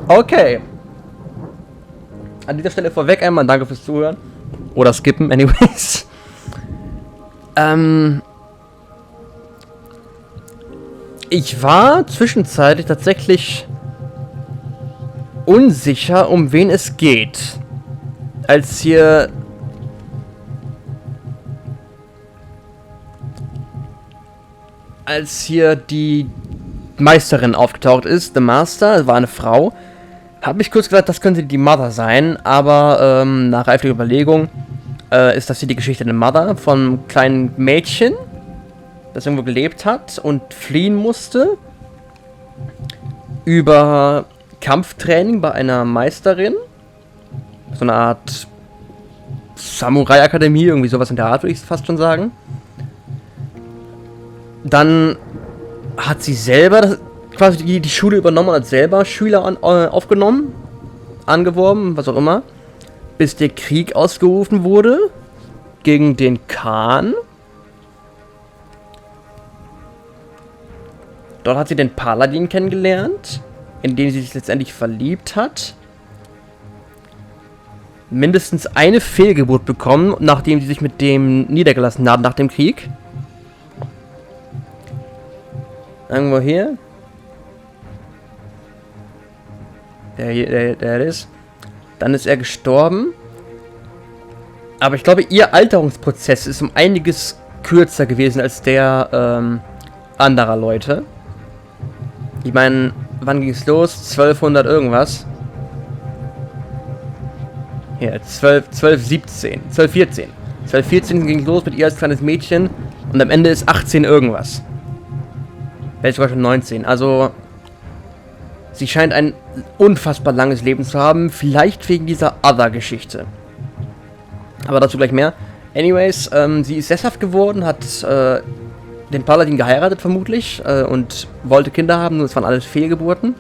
Okay. An dieser Stelle vorweg einmal danke fürs Zuhören. Oder skippen, anyways. Ich war zwischenzeitlich tatsächlich unsicher, um wen es geht. Als hier die Meisterin aufgetaucht ist, The Master, war eine Frau, habe ich kurz gedacht, das könnte die Mother sein, aber nach eifriger Überlegung ist das hier die Geschichte der Mother von einem kleinen Mädchen, das irgendwo gelebt hat und fliehen musste über Kampftraining bei einer Meisterin, so eine Art Samurai-Akademie, irgendwie sowas in der Art, würde ich fast schon sagen. Dann hat sie selber quasi die Schule übernommen und hat selber Schüler aufgenommen, angeworben, was auch immer, bis der Krieg ausgerufen wurde gegen den Khan. Dort hat sie den Paladin kennengelernt, in den sie sich letztendlich verliebt hat. Mindestens eine Fehlgeburt bekommen, nachdem sie sich mit dem niedergelassen hat nach dem Krieg. Irgendwo hier. Der ist. Dann ist er gestorben. Aber ich glaube, ihr Alterungsprozess ist um einiges kürzer gewesen als der anderer Leute. Ich meine, wann ging es los? 1200 irgendwas. Hier, 1214 ging es los mit ihr als kleines Mädchen. Und am Ende ist 18 irgendwas. Vielleicht sogar schon 19. Also, sie scheint ein unfassbar langes Leben zu haben. Vielleicht wegen dieser Other-Geschichte. Aber dazu gleich mehr. Anyways, sie ist sesshaft geworden, hat den Paladin geheiratet vermutlich und wollte Kinder haben, nur es waren alles Fehlgeburten.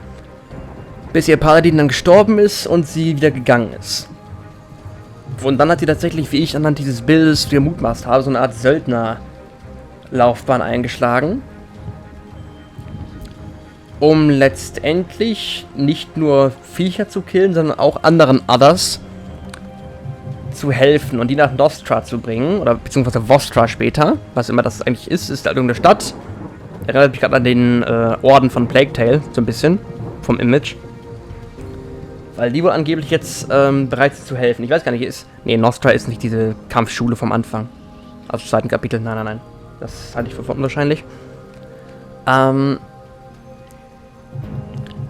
Bis ihr Paladin dann gestorben ist und sie wieder gegangen ist. Und dann hat sie tatsächlich, wie ich anhand dieses Bildes gemutmaßt habe, so eine Art Söldnerlaufbahn eingeschlagen. Um letztendlich nicht nur Viecher zu killen, sondern auch anderen Others zu helfen und die nach Nostra zu bringen, oder beziehungsweise Vostra später, was immer das eigentlich ist halt irgendeine Stadt. Erinnert mich gerade an den Orden von Plague Tale, so ein bisschen, vom Image. Weil die wohl angeblich jetzt bereit sind zu helfen. Ich weiß gar nicht, Nostra ist nicht diese Kampfschule vom Anfang. Also zweiten Kapitel, nein. Das halte ich für unwahrscheinlich. Und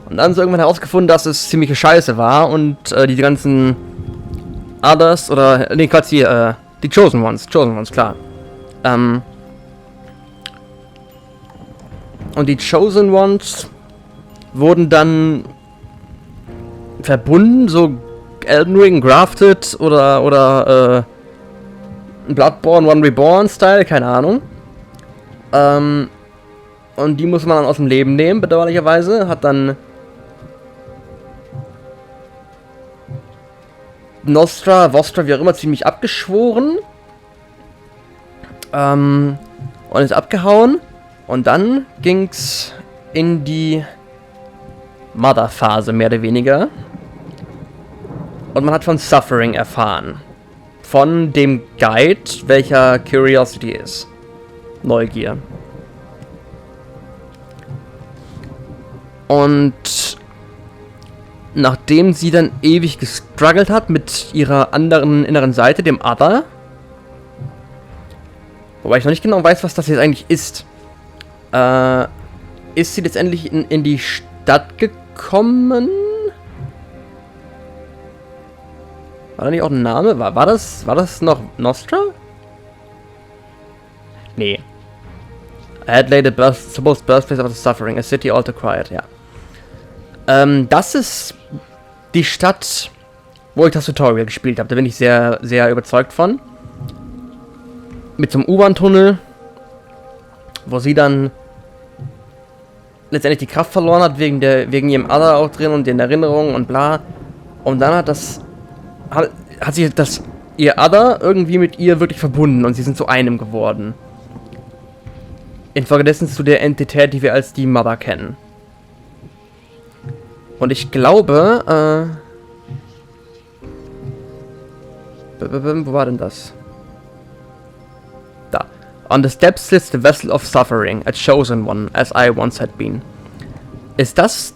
dann haben sie irgendwann herausgefunden, dass es ziemliche Scheiße war und diese ganzen Others oder, nee, Quatsch, hier, die Chosen Ones, klar. Und die Chosen Ones wurden dann verbunden, so Elden Ring, Grafted oder Bloodborne, One Reborn Style, keine Ahnung. Und die muss man dann aus dem Leben nehmen, bedauerlicherweise. Hat dann Vostra, wie auch immer, ziemlich abgeschworen. Und ist abgehauen. Und dann ging's in die Mother-Phase, mehr oder weniger. Und man hat von Suffering erfahren. Von dem Guide, welcher Curiosity ist. Neugier. Und nachdem sie dann ewig gestruggelt hat mit ihrer anderen inneren Seite, dem Other, wobei ich noch nicht genau weiß, was das jetzt eigentlich ist, ist sie letztendlich in die Stadt gekommen. War da nicht auch ein Name? War das noch Nostra? Nee. Adelaide, supposed birthplace of the suffering, a city all too quiet, ja. Das ist die Stadt, wo ich das Tutorial gespielt habe. Da bin ich sehr, sehr überzeugt von. Mit so einem U-Bahn-Tunnel, wo sie dann letztendlich die Kraft verloren hat, wegen ihrem Other auch drin und den Erinnerungen und bla. Und dann hat sich ihr Other irgendwie mit ihr wirklich verbunden und sie sind zu einem geworden. Infolgedessen zu der Entität, die wir als die Mother kennen. Und ich glaube, wo war denn das? Da. On the steps sits the vessel of suffering, a chosen one, as I once had been. Ist das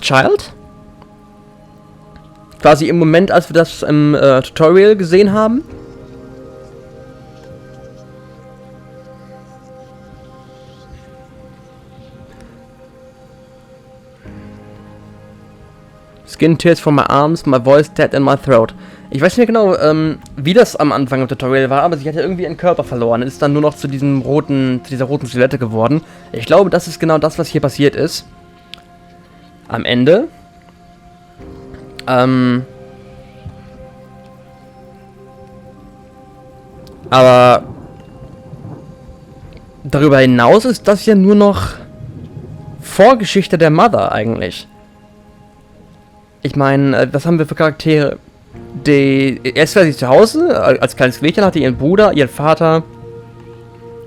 Child? Quasi im Moment, als wir das im Tutorial gesehen haben? Skin tears from my arms, my voice dead in my throat. Ich weiß nicht mehr genau, wie das am Anfang im Tutorial war, aber sie hat ja irgendwie ihren Körper verloren und ist dann nur noch zu dieser roten Silhouette geworden. Ich glaube, das ist genau das, was hier passiert ist. Am Ende. Aber darüber hinaus ist das ja nur noch Vorgeschichte der Mother eigentlich. Ich meine, was haben wir für Charaktere? Erst war sie zu Hause, als kleines Mädchen hatte ihren Bruder, ihren Vater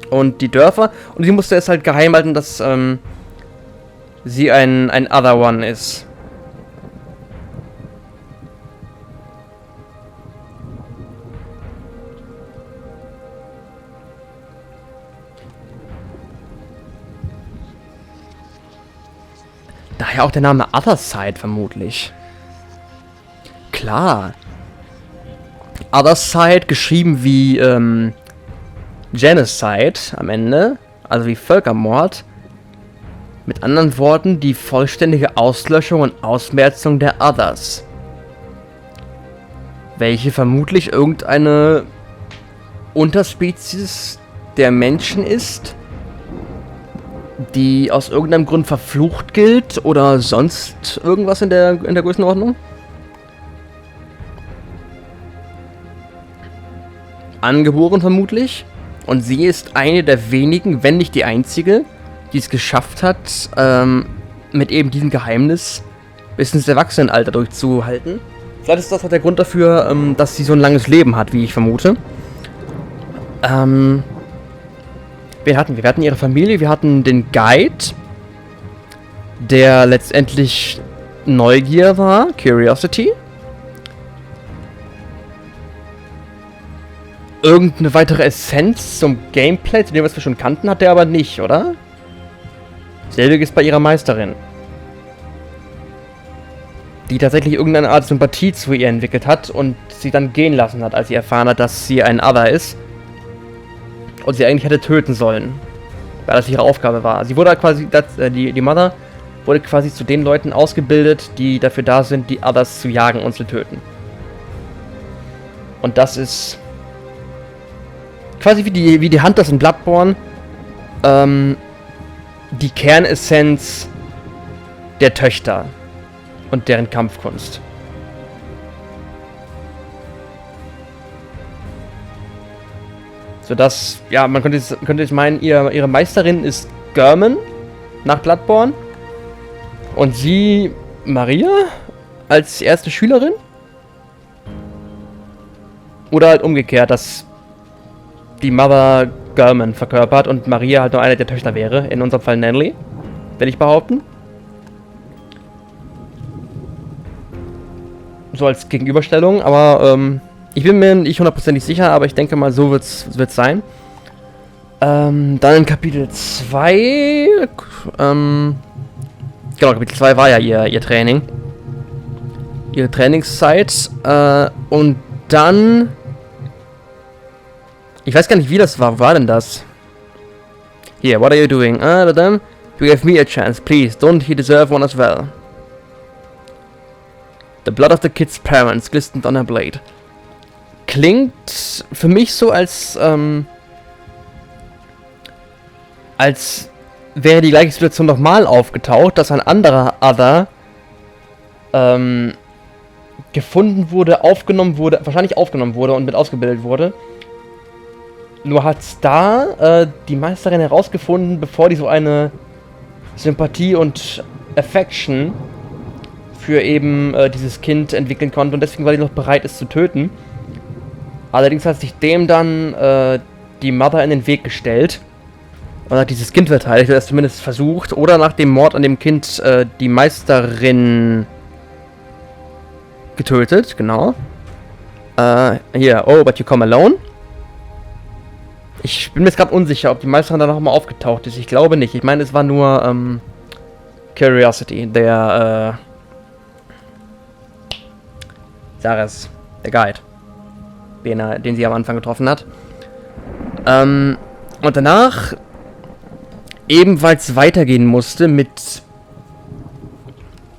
und die Dörfer. Und sie musste es halt geheim halten, dass sie ein Other One ist. Daher auch der Name Othercide vermutlich. Klar. Othercide geschrieben wie Genocide am Ende, also wie Völkermord. Mit anderen Worten, die vollständige Auslöschung und Ausmerzung der Others. Welche vermutlich irgendeine Unterspezies der Menschen ist, die aus irgendeinem Grund verflucht gilt oder sonst irgendwas in der Größenordnung. Angeboren vermutlich. Und sie ist eine der wenigen, wenn nicht die einzige, die es geschafft hat, mit eben diesem Geheimnis bis ins Erwachsenenalter durchzuhalten. Vielleicht ist das auch der Grund dafür, dass sie so ein langes Leben hat, wie ich vermute. Wen hatten wir? Wir hatten ihre Familie, wir hatten den Guide, der letztendlich Neugier war, Curiosity. irgendeine weitere Essenz zum Gameplay, zu dem, was wir schon kannten, hat er aber nicht, oder? Selbiges bei ihrer Meisterin. Die tatsächlich irgendeine Art Sympathie zu ihr entwickelt hat und sie dann gehen lassen hat, als sie erfahren hat, dass sie ein Other ist. Und sie eigentlich hätte töten sollen. Weil das ihre Aufgabe war. Sie wurde quasi, die Mother wurde quasi zu den Leuten ausgebildet, die dafür da sind, die Others zu jagen und zu töten. Und das ist quasi wie die Hunters in Bloodborne, die Kernessenz der Töchter und deren Kampfkunst. Sodass, ja, man könnte jetzt meinen, ihre Meisterin ist German nach Bloodborne und sie Maria als erste Schülerin? Oder halt umgekehrt, dass die Mother German verkörpert und Maria halt nur eine der Töchter wäre. In unserem Fall Nanley, will ich behaupten. So als Gegenüberstellung, aber ich bin mir nicht hundertprozentig sicher, aber ich denke mal, so wird's sein. Dann in Kapitel 2, genau, Kapitel 2 war ja ihr Training. Ihre Trainingszeit, und dann... Ich weiß gar nicht, wie das war. Wo war denn das? Here, what are you doing? You gave me a chance. Please, don't he deserve one as well? The blood of the kid's parents glistened on her blade. Klingt für mich so, als wäre die gleiche Situation nochmal aufgetaucht, dass ein anderer Other gefunden wurde, wahrscheinlich aufgenommen wurde und mit ausgebildet wurde. Nur hat's da die Meisterin herausgefunden, bevor die so eine Sympathie und Affection für eben dieses Kind entwickeln konnte und deswegen war die noch bereit, es zu töten. Allerdings hat sich dem dann die Mother in den Weg gestellt und hat dieses Kind verteidigt, oder es zumindest versucht, oder nach dem Mord an dem Kind die Meisterin getötet, genau. Hier, oh, but you come alone? Ich bin mir jetzt gerade unsicher, ob die Meisterin da nochmal aufgetaucht ist. Ich glaube nicht. Ich meine, es war nur Curiosity, der der Guide, den sie am Anfang getroffen hat. Und danach ebenfalls weitergehen musste mit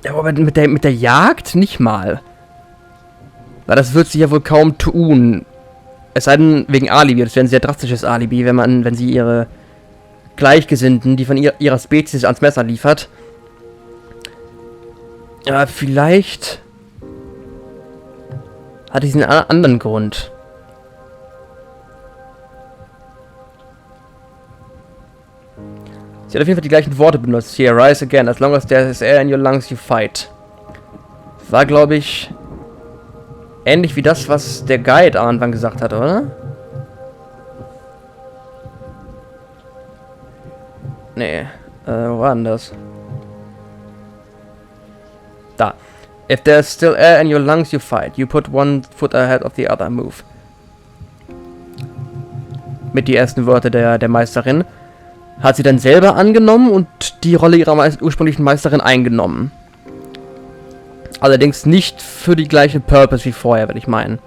der Jagd nicht mal. Weil das wird sie ja wohl kaum tun. Es sei denn wegen Alibi. Das wäre ein sehr drastisches Alibi, wenn sie ihre Gleichgesinnten, die von ihrer Spezies ans Messer liefert. Ja, vielleicht hat diesen anderen Grund. Sie hat auf jeden Fall die gleichen Worte benutzt. Here, rise again. As long as there is air in your lungs, you fight. War, glaube ich, ähnlich wie das, was der Guide am Anfang gesagt hat, oder? Nee. Wo war denn das? Da. If there's still air in your lungs, you fight. You put one foot ahead of the other. Move. Mit die ersten Wörter der Meisterin. Hat sie dann selber angenommen und die Rolle ihrer ursprünglichen Meisterin eingenommen. Allerdings nicht für die gleiche Purpose wie vorher, würde ich meinen.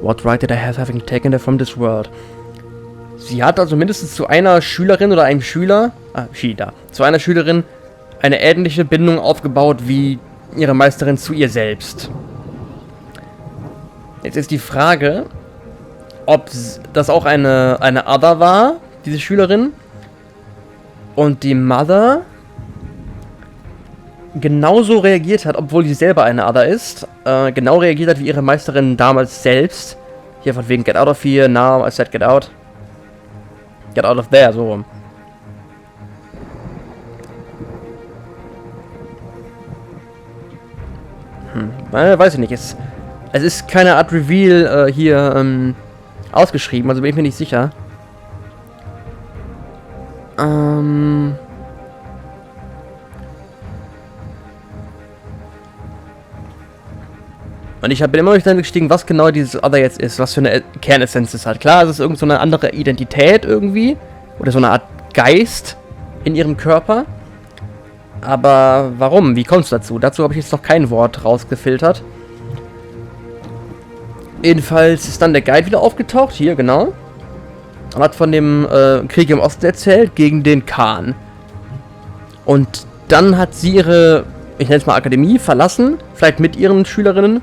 What right did I have having taken her from this world? Sie hat also mindestens zu einer Schülerin oder einem Schüler, zu einer Schülerin eine ähnliche Bindung aufgebaut wie ihre Meisterin zu ihr selbst. Jetzt ist die Frage, ob das auch eine Other war, diese Schülerin, und die Mother genauso reagiert hat, obwohl sie selber eine Other ist, genau reagiert hat wie ihre Meisterin damals selbst. Hier von wegen, get out of here, now I said get out. Get out of there, so rum. Weiß ich nicht. Es ist keine Art Reveal hier ausgeschrieben, also bin ich mir nicht sicher. Und bin immer noch nicht eingestiegen, was genau dieses Other jetzt ist, was für eine Kernessenz es hat. Klar, es ist irgend so eine andere Identität irgendwie, oder so eine Art Geist in ihrem Körper. Aber warum? Wie kommt es dazu? Dazu habe ich jetzt noch kein Wort rausgefiltert. Jedenfalls ist dann der Guide wieder aufgetaucht, hier, genau. Und hat von dem Krieg im Osten erzählt, gegen den Khan. Und dann hat sie ihre, ich nenne es mal Akademie, verlassen, vielleicht mit ihren Schülerinnen.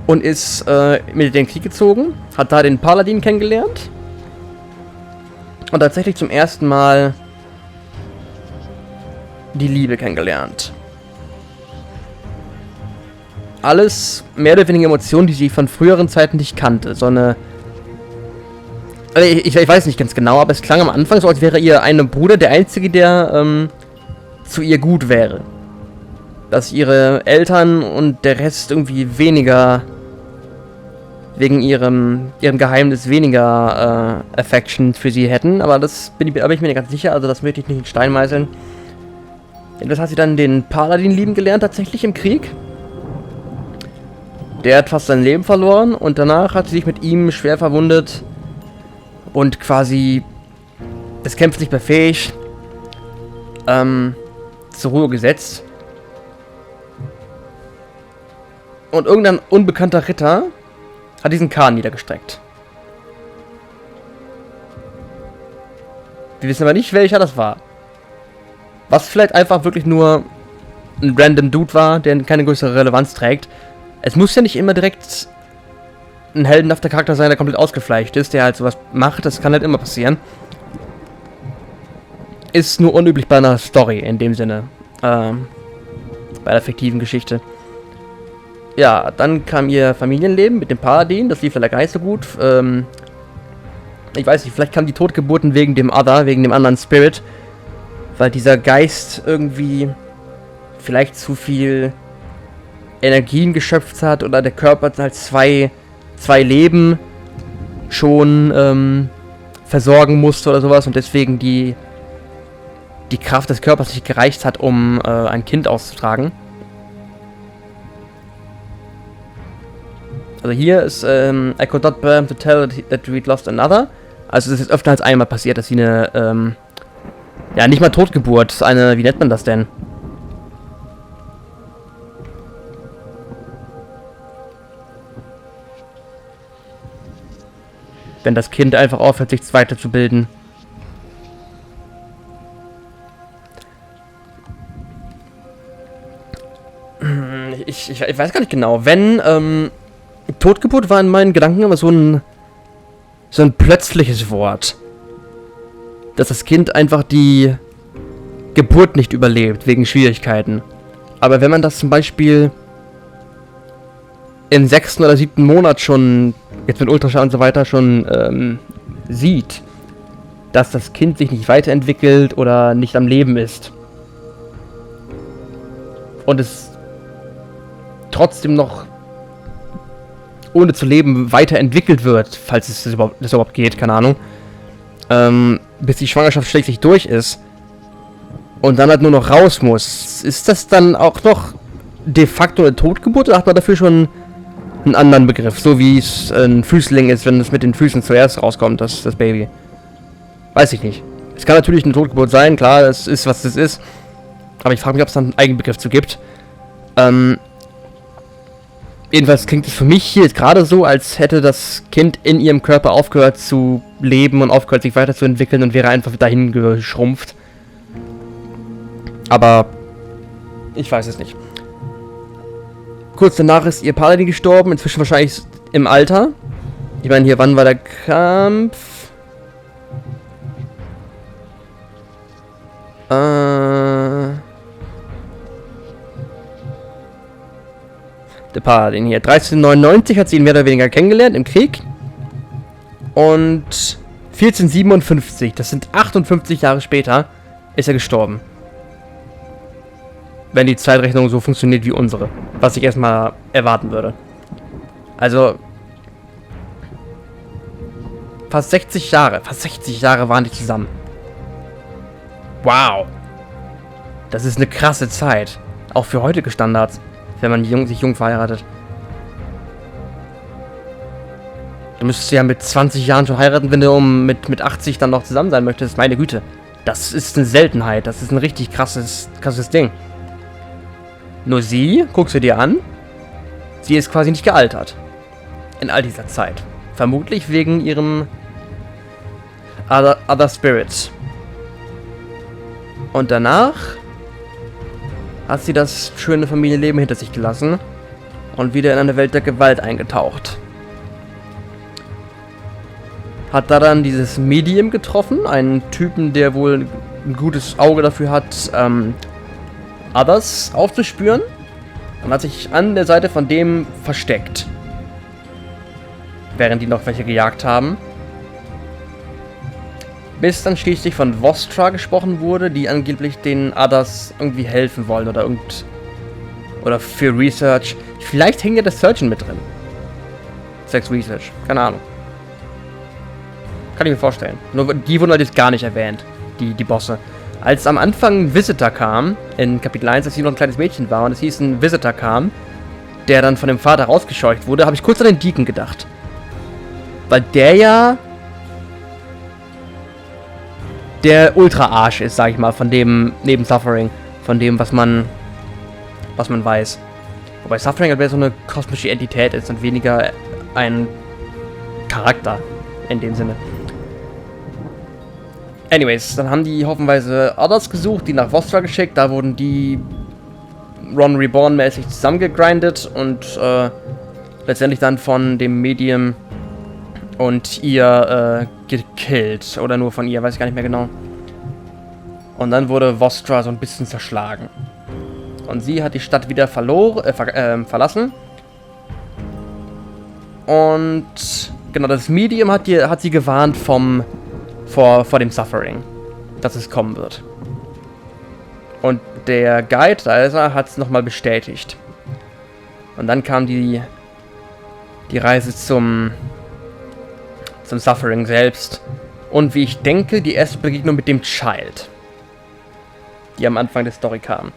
Und ist mit in den Krieg gezogen, hat da den Paladin kennengelernt. Und tatsächlich zum ersten Mal die Liebe kennengelernt. Alles mehr oder weniger Emotionen, die sie von früheren Zeiten nicht kannte. So eine... Also ich weiß nicht ganz genau, aber es klang am Anfang so, als wäre ihr ein Bruder der Einzige, der zu ihr gut wäre. Dass ihre Eltern und der Rest irgendwie weniger... wegen ihrem Geheimnis weniger Affection für sie hätten. Aber das bin ich mir nicht ganz sicher, also das möchte ich nicht in Stein meißeln. Das hat sie dann den Paladin lieben gelernt, tatsächlich im Krieg. Der hat fast sein Leben verloren und danach hat sie sich mit ihm schwer verwundet und quasi des Kämpfens nicht mehr fähig zur Ruhe gesetzt. Und irgendein unbekannter Ritter hat diesen Khan niedergestreckt. Wir wissen aber nicht, welcher das war. Was vielleicht einfach wirklich nur ein random Dude war, der keine größere Relevanz trägt. Es muss ja nicht immer direkt ein heldenhafter Charakter sein, der komplett ausgefleischt ist, der halt sowas macht. Das kann halt immer passieren. Ist nur unüblich bei einer Story in dem Sinne. Bei der fiktiven Geschichte. Ja, dann kam ihr Familienleben mit dem Paladin. Das lief leider gar nicht so gut. Ich weiß nicht, vielleicht kamen die Totgeburten wegen dem Other, wegen dem anderen Spirit. Weil dieser Geist irgendwie vielleicht zu viel Energien geschöpft hat oder der Körper halt zwei Leben schon versorgen musste oder sowas und deswegen die Kraft des Körpers nicht gereicht hat, um ein Kind auszutragen. Also hier ist I could not bear to tell that we'd lost another. Also es ist öfter als einmal passiert, dass sie eine ja, nicht mal Totgeburt, eine, wie nennt man das denn? Wenn das Kind einfach aufhört, sich weiterzubilden. Ich weiß gar nicht genau. Wenn, Totgeburt war in meinen Gedanken immer so ein plötzliches Wort. Dass das Kind einfach die Geburt nicht überlebt, wegen Schwierigkeiten. Aber wenn man das zum Beispiel im 6. oder 7. Monat schon, jetzt mit Ultraschall und so weiter, schon sieht, dass das Kind sich nicht weiterentwickelt oder nicht am Leben ist. Und es trotzdem noch ohne zu leben weiterentwickelt wird, falls es das überhaupt geht, keine Ahnung. Bis die Schwangerschaft schließlich durch ist und dann halt nur noch raus muss. Ist das dann auch noch de facto eine Totgeburt oder hat man dafür schon einen anderen Begriff? So wie es ein Füßling ist, wenn es mit den Füßen zuerst rauskommt, das Baby. Weiß ich nicht. Es kann natürlich eine Totgeburt sein, klar, das ist, was das ist. Aber ich frage mich, ob es dann einen Eigenbegriff zu gibt. Jedenfalls klingt es für mich hier jetzt gerade so, als hätte das Kind in ihrem Körper aufgehört zu leben und aufgehört sich weiterzuentwickeln und wäre einfach dahin geschrumpft. Aber ich weiß es nicht. Kurz danach ist ihr Paladin gestorben, inzwischen wahrscheinlich im Alter. Ich meine, hier, wann war der Kampf? Der Paladin hier. 1399 hat sie ihn mehr oder weniger kennengelernt im Krieg. Und 1457, das sind 58 Jahre später, ist er gestorben. Wenn die Zeitrechnung so funktioniert wie unsere. Was ich erstmal erwarten würde. Also, fast 60 Jahre. Fast 60 Jahre waren die zusammen. Wow. Das ist eine krasse Zeit. Auch für heutige Standards. Wenn man sich jung verheiratet. Du müsstest ja mit 20 Jahren schon heiraten, wenn du mit 80 dann noch zusammen sein möchtest. Meine Güte. Das ist eine Seltenheit. Das ist ein richtig krasses Ding. Nur sie, guckst du dir an, sie ist quasi nicht gealtert. In all dieser Zeit. Vermutlich wegen ihrem Other Spirit. Und danach hat sie das schöne Familienleben hinter sich gelassen und wieder in eine Welt der Gewalt eingetaucht. Hat da dann dieses Medium getroffen, einen Typen, der wohl ein gutes Auge dafür hat, Others aufzuspüren, und hat sich an der Seite von dem versteckt. Während die noch welche gejagt haben. Bis dann schließlich von Vostra gesprochen wurde, die angeblich den Others irgendwie helfen wollen oder für Research. Vielleicht hängt ja der Surgeon mit drin. Sex Research, keine Ahnung. Kann ich mir vorstellen. Nur die wurden halt jetzt gar nicht erwähnt, die Bosse. Als am Anfang ein Visitor kam, in Kapitel 1, als sie noch ein kleines Mädchen war und es hieß, ein Visitor kam, der dann von dem Vater rausgescheucht wurde, habe ich kurz an den Deacon gedacht. Weil der ja der Ultra-Arsch ist, sag ich mal, von dem, neben Suffering, von dem, was man weiß. Wobei Suffering halt mehr so eine kosmische Entität ist und weniger ein Charakter, in dem Sinne. Anyways, dann haben die hoffenweise Others gesucht, die nach Vostra geschickt, da wurden die Ron Reborn-mäßig zusammengegrindet und letztendlich dann von dem Medium und ihr gekillt. Oder nur von ihr, weiß ich gar nicht mehr genau. Und dann wurde Vostra so ein bisschen zerschlagen. Und sie hat die Stadt wieder verlassen. Und genau, das Medium hat sie gewarnt vor dem Suffering, dass es kommen wird. Und der Guide, da ist er, hat es nochmal bestätigt. Und dann kam die Reise zum Suffering selbst. Und wie ich denke, die erste Begegnung mit dem Child, die am Anfang der Story kam.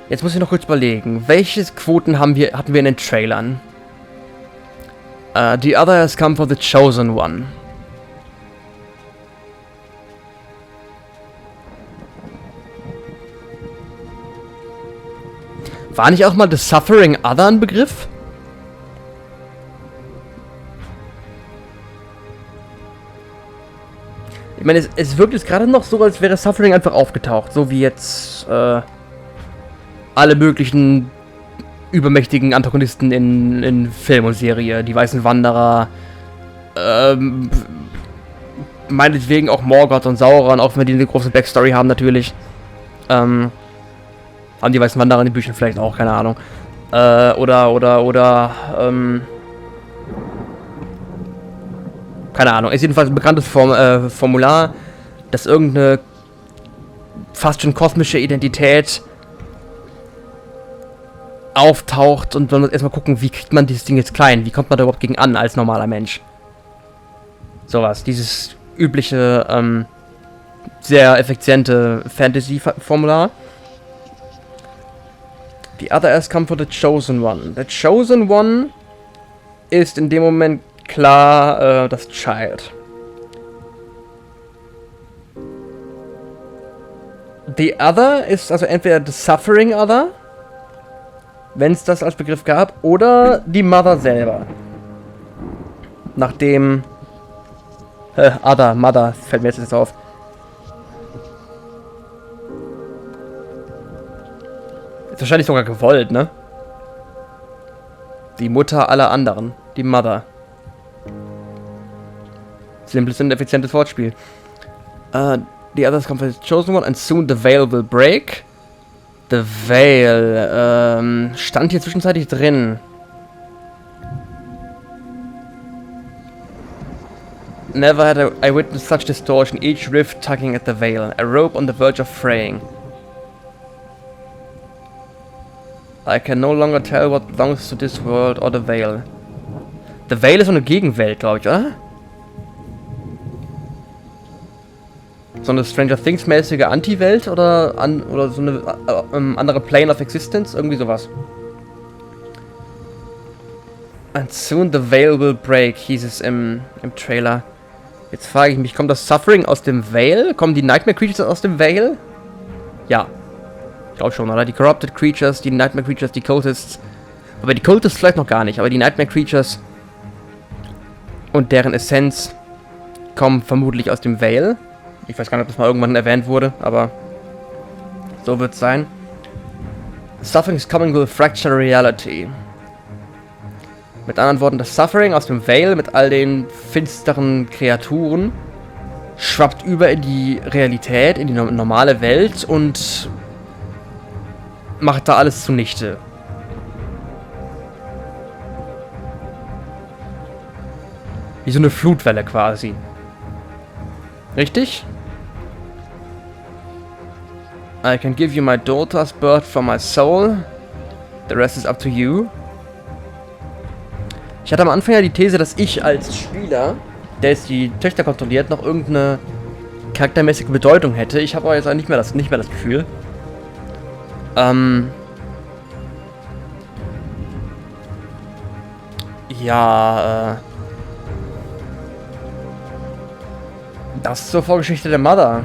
Jetzt muss ich noch kurz überlegen, welche Quoten hatten wir in den Trailern? The other has come for the chosen one. War nicht auch mal The Suffering Other ein Begriff? Ich meine, es wirkt jetzt gerade noch so, als wäre Suffering einfach aufgetaucht. So wie jetzt alle möglichen übermächtigen Antagonisten in Film und Serie. Die Weißen Wanderer. Meinetwegen auch Morgoth und Sauron, auch wenn die eine große Backstory haben natürlich. Haben die Weißen Wanderer in den Büchern vielleicht auch, keine Ahnung. Keine Ahnung. Ist jedenfalls ein bekanntes Formular, dass irgendeine fast schon kosmische Identität auftaucht und man muss erstmal gucken, wie kriegt man dieses Ding jetzt klein? Wie kommt man da überhaupt gegen an als normaler Mensch? Sowas. Dieses übliche, sehr effiziente Fantasy-Formular. The other has come for the chosen one. The chosen one ist in dem Moment klar das Child. The other ist also entweder the suffering other, wenn es das als Begriff gab, oder die Mother selber. Nachdem Mother, fällt mir jetzt auf. Ist wahrscheinlich sogar gewollt, ne? Die Mutter aller anderen. Die Mother. Simples und effizientes Wortspiel. The others come for the chosen one and soon the veil will break. The Veil, stand hier zwischenzeitlich drin. Never had I witnessed such distortion, each rift tugging at the veil, a rope on the verge of fraying. I can no longer tell what belongs to this world or the Veil. The Veil ist so eine Gegenwelt, glaube ich, oder? So eine Stranger Things-mäßige Anti-Welt oder so eine andere Plane of Existence? Irgendwie sowas. And soon the veil will break, hieß es im Trailer. Jetzt frage ich mich, kommt das Suffering aus dem Veil? Kommen die Nightmare Creatures aus dem Veil? Ja. Ich glaube schon, oder? Die Corrupted Creatures, die Nightmare Creatures, die Cultists. Aber die Cultists vielleicht noch gar nicht, aber die Nightmare Creatures und deren Essenz kommen vermutlich aus dem Veil. Ich weiß gar nicht, ob das mal irgendwann erwähnt wurde, aber so wird es sein. Suffering is coming will fracture reality. Mit anderen Worten, das Suffering aus dem Veil mit all den finsteren Kreaturen schwappt über in die Realität, in die normale Welt und macht da alles zunichte. Wie so eine Flutwelle quasi. Richtig? I can give you my daughter's birth from my soul. The rest is up to you. Ich hatte am Anfang ja die These, dass ich als Spieler, der jetzt die Töchter kontrolliert, noch irgendeine charaktermäßige Bedeutung hätte. Ich habe aber jetzt nicht mehr das Gefühl. Das ist zur Vorgeschichte der Mother.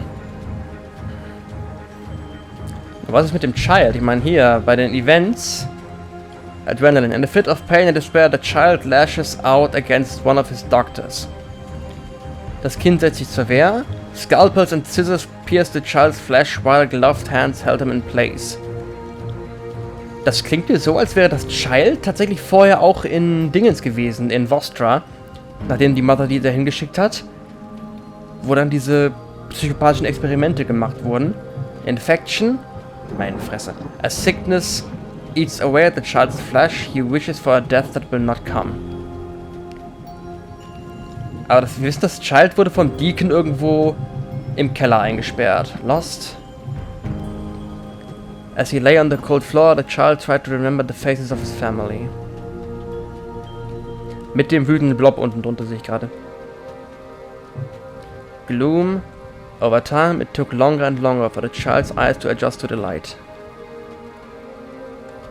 Was ist mit dem Child? Ich meine hier, bei den Events... Adrenaline. In a fit of pain and despair, the child lashes out against one of his doctors. Das Kind setzt sich zur Wehr. Scalpels and scissors pierce the child's flesh while gloved hands held him in place. Das klingt mir so, als wäre das Child tatsächlich vorher auch in Dingens gewesen, in Vostra, nachdem die Mother die dahin geschickt hat, wo dann diese psychopathischen Experimente gemacht wurden. Infection, meine Fresse. A sickness eats away at the child's flesh. He wishes for a death that will not come. Aber wir wissen, das Child wurde vom Deacon irgendwo im Keller eingesperrt. Lost. As he lay on the cold floor, the child tried to remember the faces of his family. Mit dem wütenden Blob unten drunter sehe ich gerade. Gloom. Over time, it took longer and longer for the child's eyes to adjust to the light.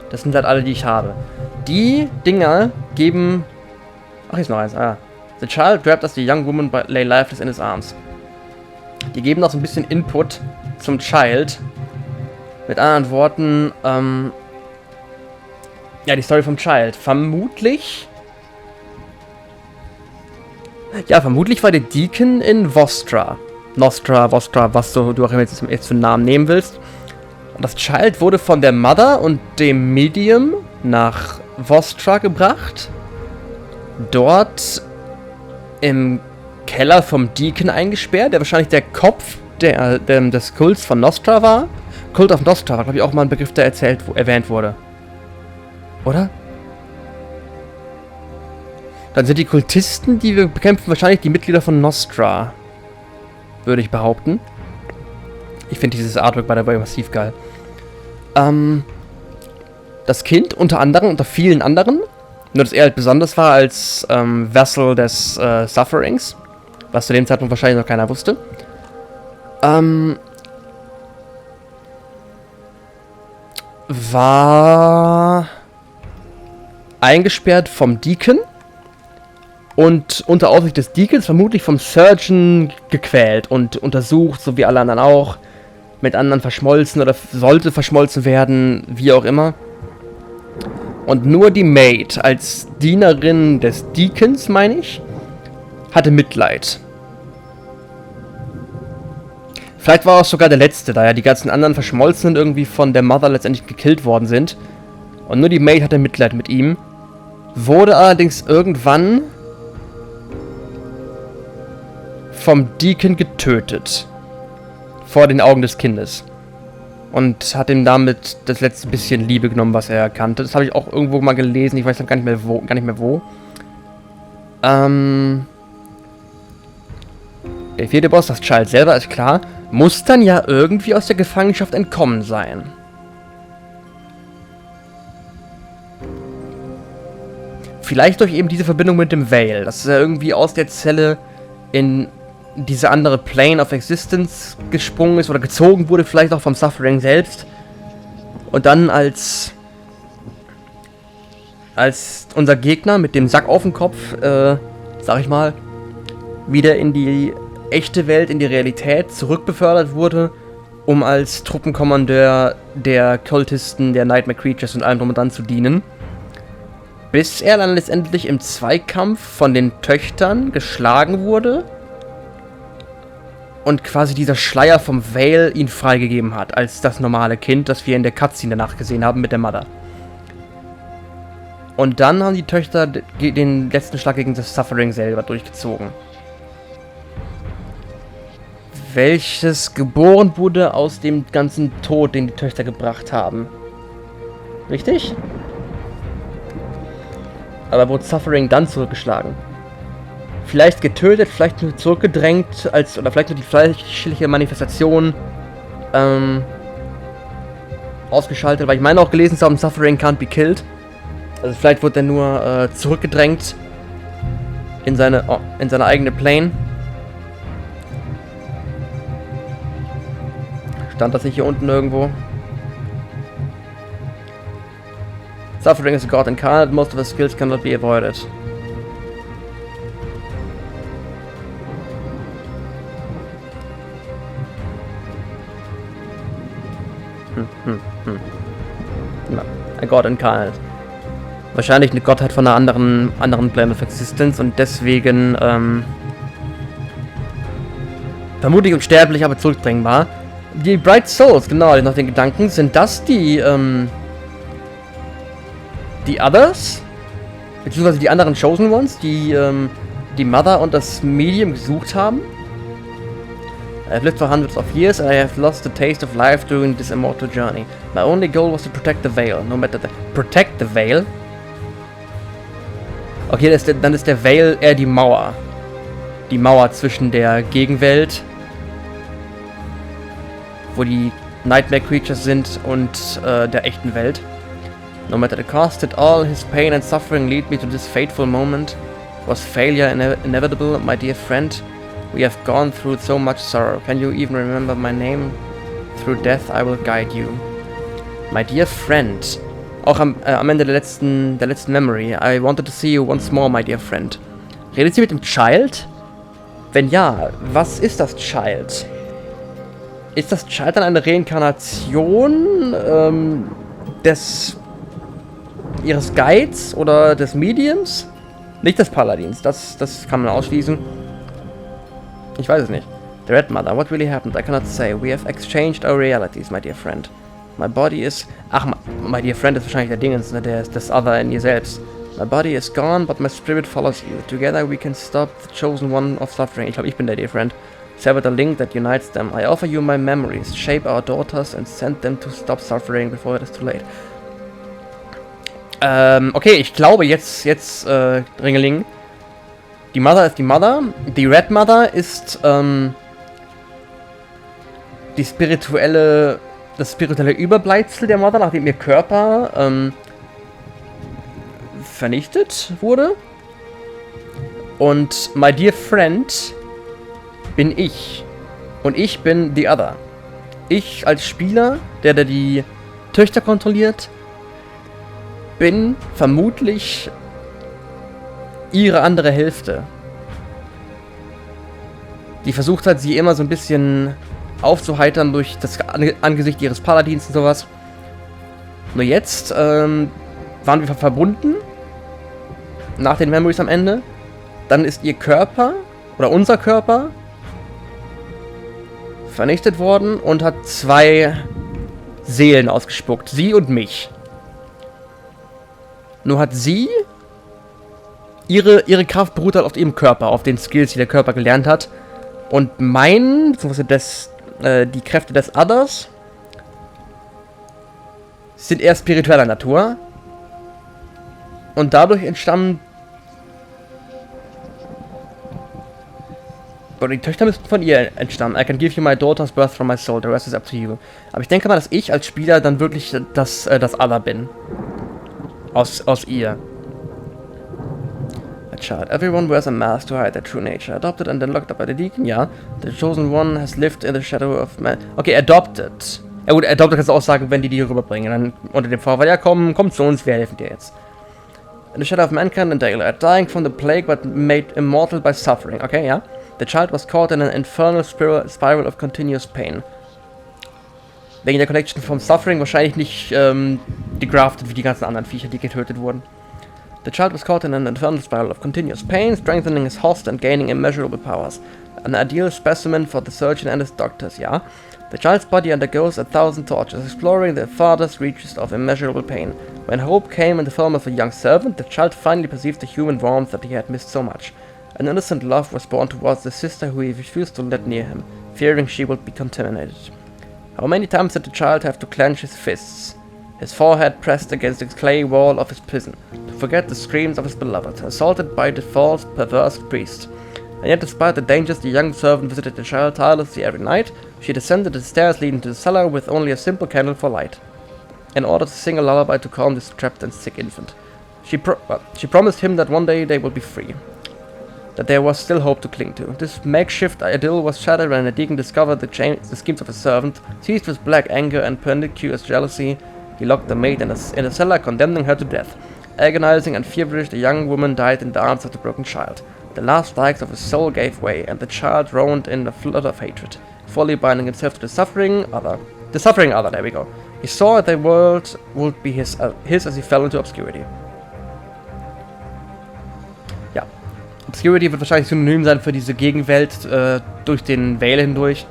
Das sind halt alle, die ich habe. Die Dinger geben... Ach, hier ist noch eins. The child grabbed as the young woman lay lifeless in his arms. Die geben noch so ein bisschen Input zum Child. Mit anderen Worten, ja, die Story vom Child. Vermutlich... Ja, vermutlich war der Deacon in Vostra. Nostra, Vostra, was du auch immer jetzt für einen Namen nehmen willst. Und das Child wurde von der Mother und dem Medium nach Vostra gebracht. Dort im Keller vom Deacon eingesperrt, der wahrscheinlich der Kopf des Kults von Nostra war. Kult of Nostra war, glaube ich, auch mal ein Begriff, der erwähnt wurde. Oder? Dann sind die Kultisten, die wir bekämpfen, wahrscheinlich die Mitglieder von Nostra. Würde ich behaupten. Ich finde dieses Artwork bei der massiv geil. Das Kind unter anderem, unter vielen anderen, nur dass er halt besonders war als Vassal des Sufferings, was zu dem Zeitpunkt wahrscheinlich noch keiner wusste, war eingesperrt vom Deacon und unter Aufsicht des Deacons vermutlich vom Surgeon gequält und untersucht, so wie alle anderen auch. Mit anderen verschmolzen oder sollte verschmolzen werden, wie auch immer. Und nur die Maid als Dienerin des Deacons, meine ich, hatte Mitleid. Vielleicht war er auch sogar der Letzte, da ja die ganzen anderen Verschmolzenen irgendwie von der Mother letztendlich gekillt worden sind. Und nur die Maid hatte Mitleid mit ihm. Wurde allerdings irgendwann vom Deacon getötet. Vor den Augen des Kindes. Und hat ihm damit das letzte bisschen Liebe genommen, was er kannte. Das habe ich auch irgendwo mal gelesen, ich weiß gar nicht mehr wo. Der vierte Boss, das Child selber, ist klar, muss dann ja irgendwie aus der Gefangenschaft entkommen sein. Vielleicht durch eben diese Verbindung mit dem Veil, dass er irgendwie aus der Zelle in diese andere Plane of Existence gesprungen ist oder gezogen wurde, vielleicht auch vom Suffering selbst. Und dann als unser Gegner mit dem Sack auf dem Kopf, sag ich mal, wieder in die echte Welt, in die Realität zurückbefördert wurde, um als Truppenkommandeur der Kultisten, der Nightmare Creatures und allem drum und dran zu dienen. Bis er dann letztendlich im Zweikampf von den Töchtern geschlagen wurde und quasi dieser Schleier vom Veil ihn freigegeben hat, als das normale Kind, das wir in der Cutscene danach gesehen haben mit der Mother. Und dann haben die Töchter den letzten Schlag gegen das Suffering selber durchgezogen. Welches geboren wurde aus dem ganzen Tod, den die Töchter gebracht haben. Richtig? Aber wurde Suffering dann zurückgeschlagen? Vielleicht getötet, vielleicht nur zurückgedrängt, oder vielleicht nur die fleischliche Manifestation ausgeschaltet, weil ich meine auch gelesen zu haben, Suffering can't be killed. Also vielleicht wurde er nur zurückgedrängt in seine eigene Plane. Stand das nicht hier unten irgendwo? Suffering is a god incarnate, most of his skills cannot be avoided. Na, a god incarnate. Wahrscheinlich eine Gottheit von einer anderen Plane of Existence und deswegen vermutlich unsterblich, aber zurückdrängbar. Die Bright Souls, genau, nach den Gedanken, sind das die Others? Beziehungsweise die anderen Chosen Ones, die die Mother und das Medium gesucht haben? I've lived for hundreds of years and I have lost the taste of life during this immortal journey. My only goal was to protect the veil, no matter the... Protect the veil? Okay, dann ist der Veil eher die Mauer. Die Mauer zwischen der Gegenwelt, wo die Nightmare Creatures sind, und der echten Welt. No matter the cost, did all his pain and suffering lead me to this fateful moment? Was failure inevitable, my dear friend? We have gone through so much sorrow. Can you even remember my name? Through death I will guide you. My dear friend. Auch am Ende der letzten Memory. I wanted to see you once more, my dear friend. Redet sie mit dem Child? Wenn ja, was ist das Child? Ist das Child dann eine Reinkarnation ihres Guides oder des Mediums? Nicht des Paladins, das kann man ausschließen. Ich weiß es nicht. The Red Mother, what really happened? I cannot say. We have exchanged our realities, my dear friend. My body is... Ach, my dear friend ist wahrscheinlich der Dingens, ne? Das Other in ihr selbst. My body is gone, but my spirit follows you. Together we can stop the chosen one of suffering. Ich glaube, ich bin der dear friend. Sever the link that unites them. I offer you my memories. Shape our daughters and send them to stop suffering before it is too late. Okay, ich glaube jetzt, Ringeling. Die Mother ist die Mother. Die Red Mother ist, das spirituelle Überbleibsel der Mother, nachdem ihr Körper, vernichtet wurde. Und my dear friend bin ich. Und ich bin the Other. Ich als Spieler, der die Töchter kontrolliert, bin vermutlich ihre andere Hälfte. Die versucht hat, sie immer so ein bisschen aufzuheitern durch das Angesicht ihres Paladins und sowas. Nur jetzt waren wir verbunden. Nach den Memories am Ende. Dann ist ihr Körper, oder unser Körper, vernichtet worden und hat 2 Seelen ausgespuckt. Sie und mich. Nur hat sie... Ihre Kraft beruht halt auf ihrem Körper, auf den Skills, die der Körper gelernt hat. Und beziehungsweise die Kräfte des Others sind eher spiritueller Natur. Und dadurch entstammen... Oder die Töchter müssten von ihr entstammen. I can give you my daughter's birth from my soul, the rest is up to you. Aber ich denke mal, dass ich als Spieler dann wirklich das Other bin. Aus ihr. A child. Everyone wears a mask to hide their true nature. Adopted and then locked up by the deacon, ja. The chosen one has lived in the shadow of man. Okay, adopted. Ja gut, adopted kannst du auch sagen, wenn die rüberbringen. Dann unter dem Vorwand, ja komm zu uns, wir helfen dir jetzt. In the shadow of mankind and daylight, dying from the plague but made immortal by suffering. Okay, ja. The child was caught in an infernal spiral of continuous pain. Wegen der Connection vom Suffering wahrscheinlich nicht degraftet wie die ganzen anderen Viecher, die getötet wurden. The child was caught in an infernal spiral of continuous pain, strengthening his host and gaining immeasurable powers. An ideal specimen for the surgeon and his doctors, yeah? The child's body undergoes 1,000 tortures, exploring the farthest reaches of immeasurable pain. When hope came in the form of a young servant, the child finally perceived the human warmth that he had missed so much. An innocent love was born towards the sister who he refused to let near him, fearing she would be contaminated. How many times did the child have to clench his fists, his forehead pressed against the clay wall of his prison, to forget the screams of his beloved, assaulted by the false, perverse priest. And yet, despite the dangers, the young servant visited the child tirelessly every night. She descended the stairs leading to the cellar with only a simple candle for light, in order to sing a lullaby to calm this trapped and sick infant. She promised him that one day they would be free, that there was still hope to cling to. This makeshift idyll was shattered when the deacon discovered the schemes of his servant. Seized with black anger and pernicious jealousy, he locked the maid in a cellar, condemning her to death. Agonizing and feverish, the young woman died in the arms of the broken child. The last dikes of his soul gave way, and the child roamed in a flood of hatred, fully binding himself to the suffering other. The suffering other, there we go. He saw the world would be his as he fell into obscurity. Ja. Obscurity wird wahrscheinlich synonym sein für diese Gegenwelt durch den Veil hindurch.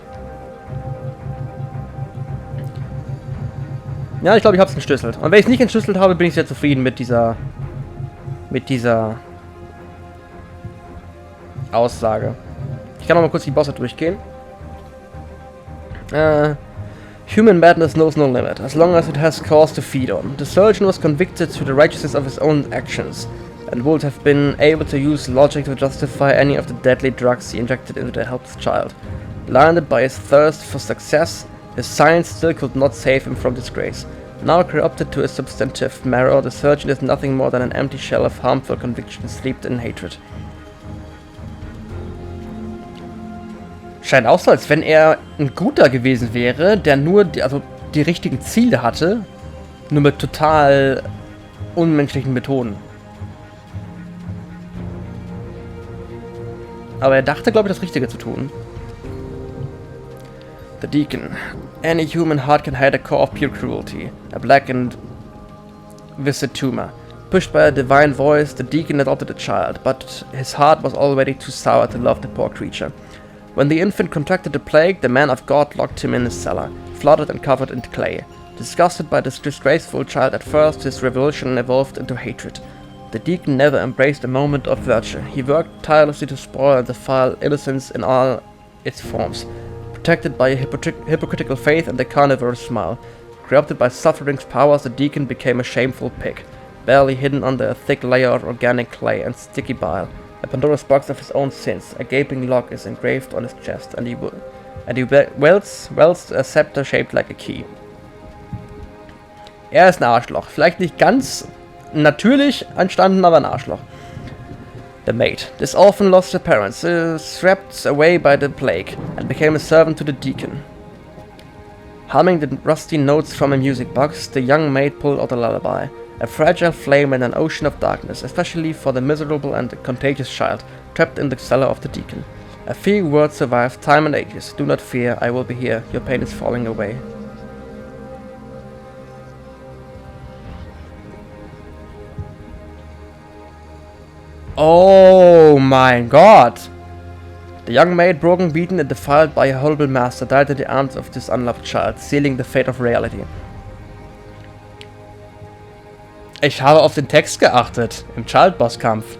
Ja, ich glaube, ich habe es entschlüsselt. Und wenn ich es nicht entschlüsselt habe, bin ich sehr zufrieden mit dieser Aussage. Ich kann noch mal kurz die Bosse durchgehen. Human madness knows no limit, as long as it has cause to feed on. The surgeon was convicted to the righteousness of his own actions, and would have been able to use logic to justify any of the deadly drugs he injected into the helpless child. Blinded by his thirst for success, his science still could not save him from disgrace. Now corrupted to a substantive marrow, the surgeon is nothing more than an empty shell of harmful convictions steeped in hatred. Scheint auch so, als wenn er ein Guter gewesen wäre, der nur die richtigen Ziele hatte, nur mit total unmenschlichen Methoden. Aber er dachte, glaube ich, das Richtige zu tun. The Deacon. Any human heart can hide a core of pure cruelty, a blackened viscid tumor. Pushed by a divine voice, the Deacon adopted a child, but his heart was already too sour to love the poor creature. When the infant contracted the plague, the man of God locked him in his cellar, flooded and covered in clay. Disgusted by this disgraceful child at first, his revulsion evolved into hatred. The deacon never embraced a moment of virtue. He worked tirelessly to spoil and defile innocence in all its forms. Protected by a hypocritical faith and a carnivorous smile. Corrupted by suffering's powers, the deacon became a shameful pig, barely hidden under a thick layer of organic clay and sticky bile. A Pandora's box of his own sins. A gaping lock is engraved on his chest, and he wields a scepter shaped like a key. Er ist ein Arschloch. Vielleicht nicht ganz natürlich entstanden, aber ein Arschloch. The maid. This orphan lost her parents, swept away by the plague, and became a servant to the deacon. Humming the rusty notes from a music box, the young maid pulled out a lullaby. A fragile flame in an ocean of darkness, especially for the miserable and contagious child trapped in the cellar of the deacon. A few words survive time and ages. Do not fear, I will be here. Your pain is falling away. Oh mein Gott! The young maid, broken, beaten, and defiled by a horrible master, died in the arms of this unloved child, sealing the fate of reality. Ich habe auf den Text geachtet, im Child-Boss-Kampf.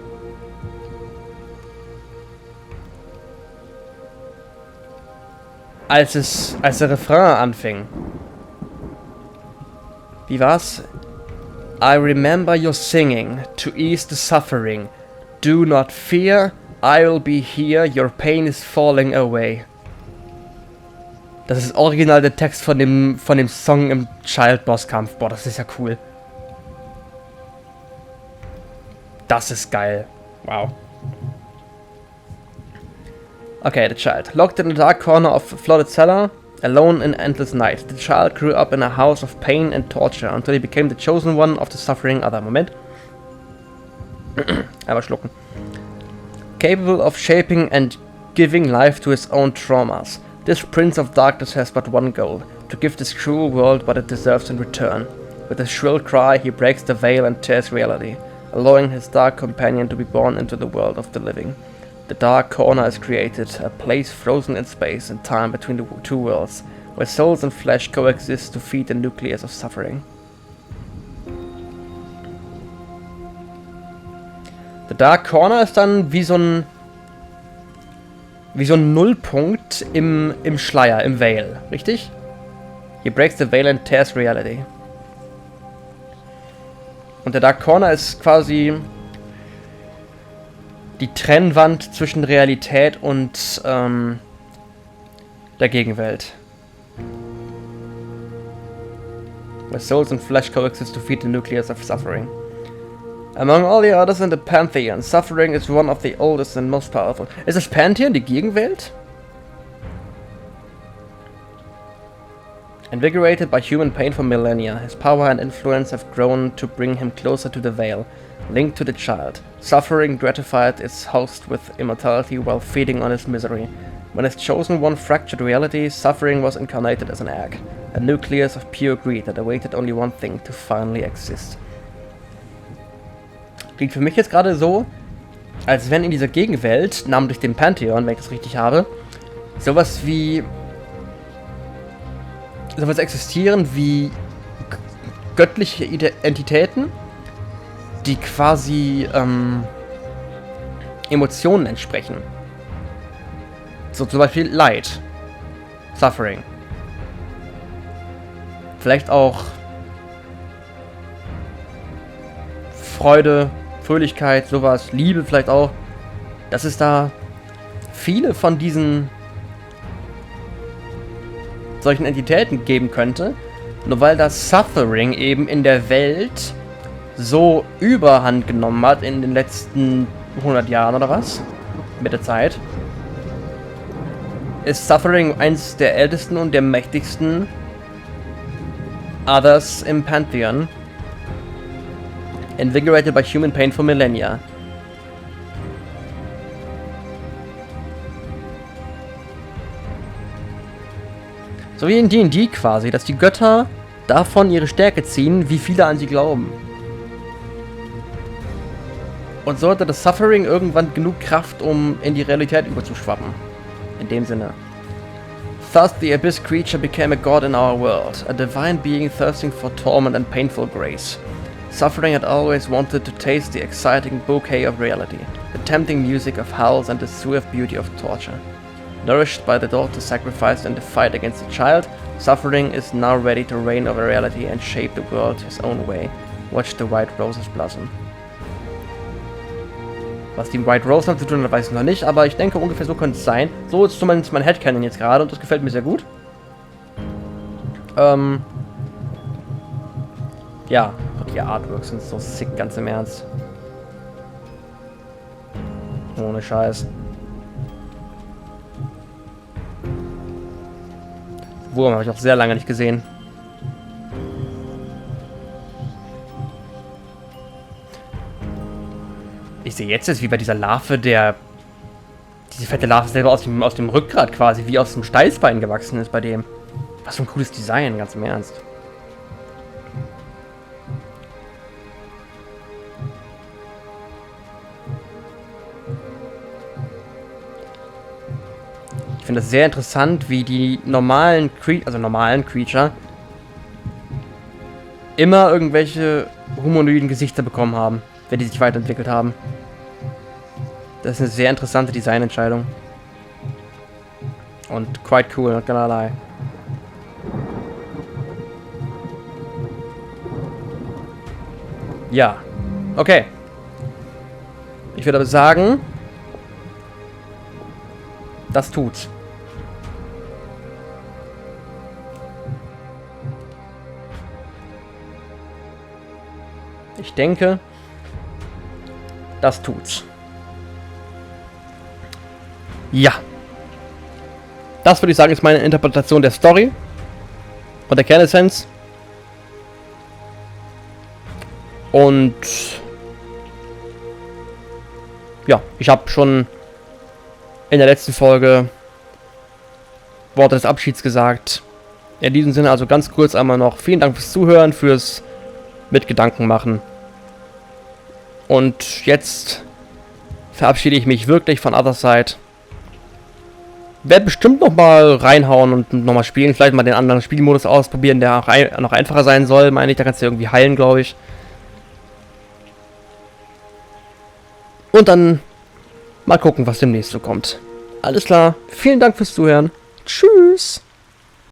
Als der Refrain anfing. Wie war's? I remember your singing, to ease the suffering. Do not fear, I will be here, your pain is falling away. Das ist original der Text von dem Song im Child-Boss-Kampf. Boah, das ist ja cool. Das ist geil. Wow. Okay, the child. Locked in the dark corner of a flooded cellar, alone in endless night. The child grew up in a house of pain and torture until he became the chosen one of the suffering other. Moment. Einmal schlucken. Capable of shaping and giving life to his own traumas. This Prince of Darkness has but one goal, to give this cruel world what it deserves in return. With a shrill cry, he breaks the veil and tears reality, allowing his dark companion to be born into the world of the living. The dark corner is created, a place frozen in space and time between the two worlds, where souls and flesh coexist to feed the nucleus of suffering. The Dark Corner ist dann wie so ein Nullpunkt im Schleier, im Veil, richtig? He breaks the veil and tears reality. Und der Dark Corner ist quasi die Trennwand zwischen Realität und der Gegenwelt. Where souls and flesh coexist to feed the nucleus of suffering. Among all the others in the Pantheon, suffering is one of the oldest and most powerful. Ist das Pantheon die Gegenwelt? Invigorated by human pain for millennia, his power and influence have grown to bring him closer to the veil, linked to the child. Suffering gratified its host with immortality while feeding on his misery. When his chosen one fractured reality, suffering was incarnated as an egg, a nucleus of pure greed that awaited only one thing, to finally exist. Klingt für mich jetzt gerade so, als wenn in dieser Gegenwelt, namentlich dem Pantheon, wenn ich das richtig habe, sowas existieren wie göttliche Entitäten, die quasi Emotionen entsprechen. So zum Beispiel Leid, Suffering. Vielleicht auch Freude, Fröhlichkeit, sowas, Liebe vielleicht auch. Dass es da viele von diesen solchen Entitäten geben könnte, nur weil das Suffering eben in der Welt so Überhand genommen hat in den letzten 100 Jahren oder was, mit der Zeit, ist Suffering eins der ältesten und der mächtigsten Others im Pantheon. Invigorated by human pain for millennia. So wie in D&D quasi, dass die Götter davon ihre Stärke ziehen, wie viele an sie glauben. Und so hatte das Suffering irgendwann genug Kraft, um in die Realität überzuschwappen. In dem Sinne. Thus the Abyss creature became a god in our world, a divine being thirsting for torment and painful grace. Suffering had always wanted to taste the exciting bouquet of reality, the tempting music of hells and the suave beauty of torture. Nourished by the daughter sacrificed in the fight against the child, Suffering is now ready to reign over reality and shape the world his own way. Watch the white roses blossom. Was die White Rose damit zu tun hat, weiß ich noch nicht, aber ich denke, ungefähr so könnte es sein. So ist zumindest mein Headcanon jetzt gerade und das gefällt mir sehr gut. Ja, die Artworks sind so sick, ganz im Ernst. Ohne Scheiß. Wurm habe ich auch sehr lange nicht gesehen. Ich sehe jetzt wie bei dieser Larve, diese fette Larve selber aus dem Rückgrat quasi, wie aus dem Steißbein gewachsen ist bei dem. Was für ein cooles Design, ganz im Ernst. Ich finde das sehr interessant, wie die normalen Creature immer irgendwelche humanoiden Gesichter bekommen haben, wenn die sich weiterentwickelt haben. Das ist eine sehr interessante Designentscheidung. Und quite cool, not gonna lie. Ja, okay. Ich würde aber sagen, das tut's. Ich denke, das tut's. Ja. Das würde ich sagen, ist meine Interpretation der Story. Und der Kernessenz. Und ja, ich habe schon in der letzten Folge Worte des Abschieds gesagt. In diesem Sinne also ganz kurz einmal noch vielen Dank fürs Zuhören, fürs Mitgedanken machen. Und jetzt verabschiede ich mich wirklich von Othercide. Werde bestimmt nochmal reinhauen und nochmal spielen. Vielleicht mal den anderen Spielmodus ausprobieren, der auch noch einfacher sein soll, meine ich. Da kannst du irgendwie heilen, glaube ich. Und dann mal gucken, was demnächst so kommt. Alles klar. Vielen Dank fürs Zuhören. Tschüss.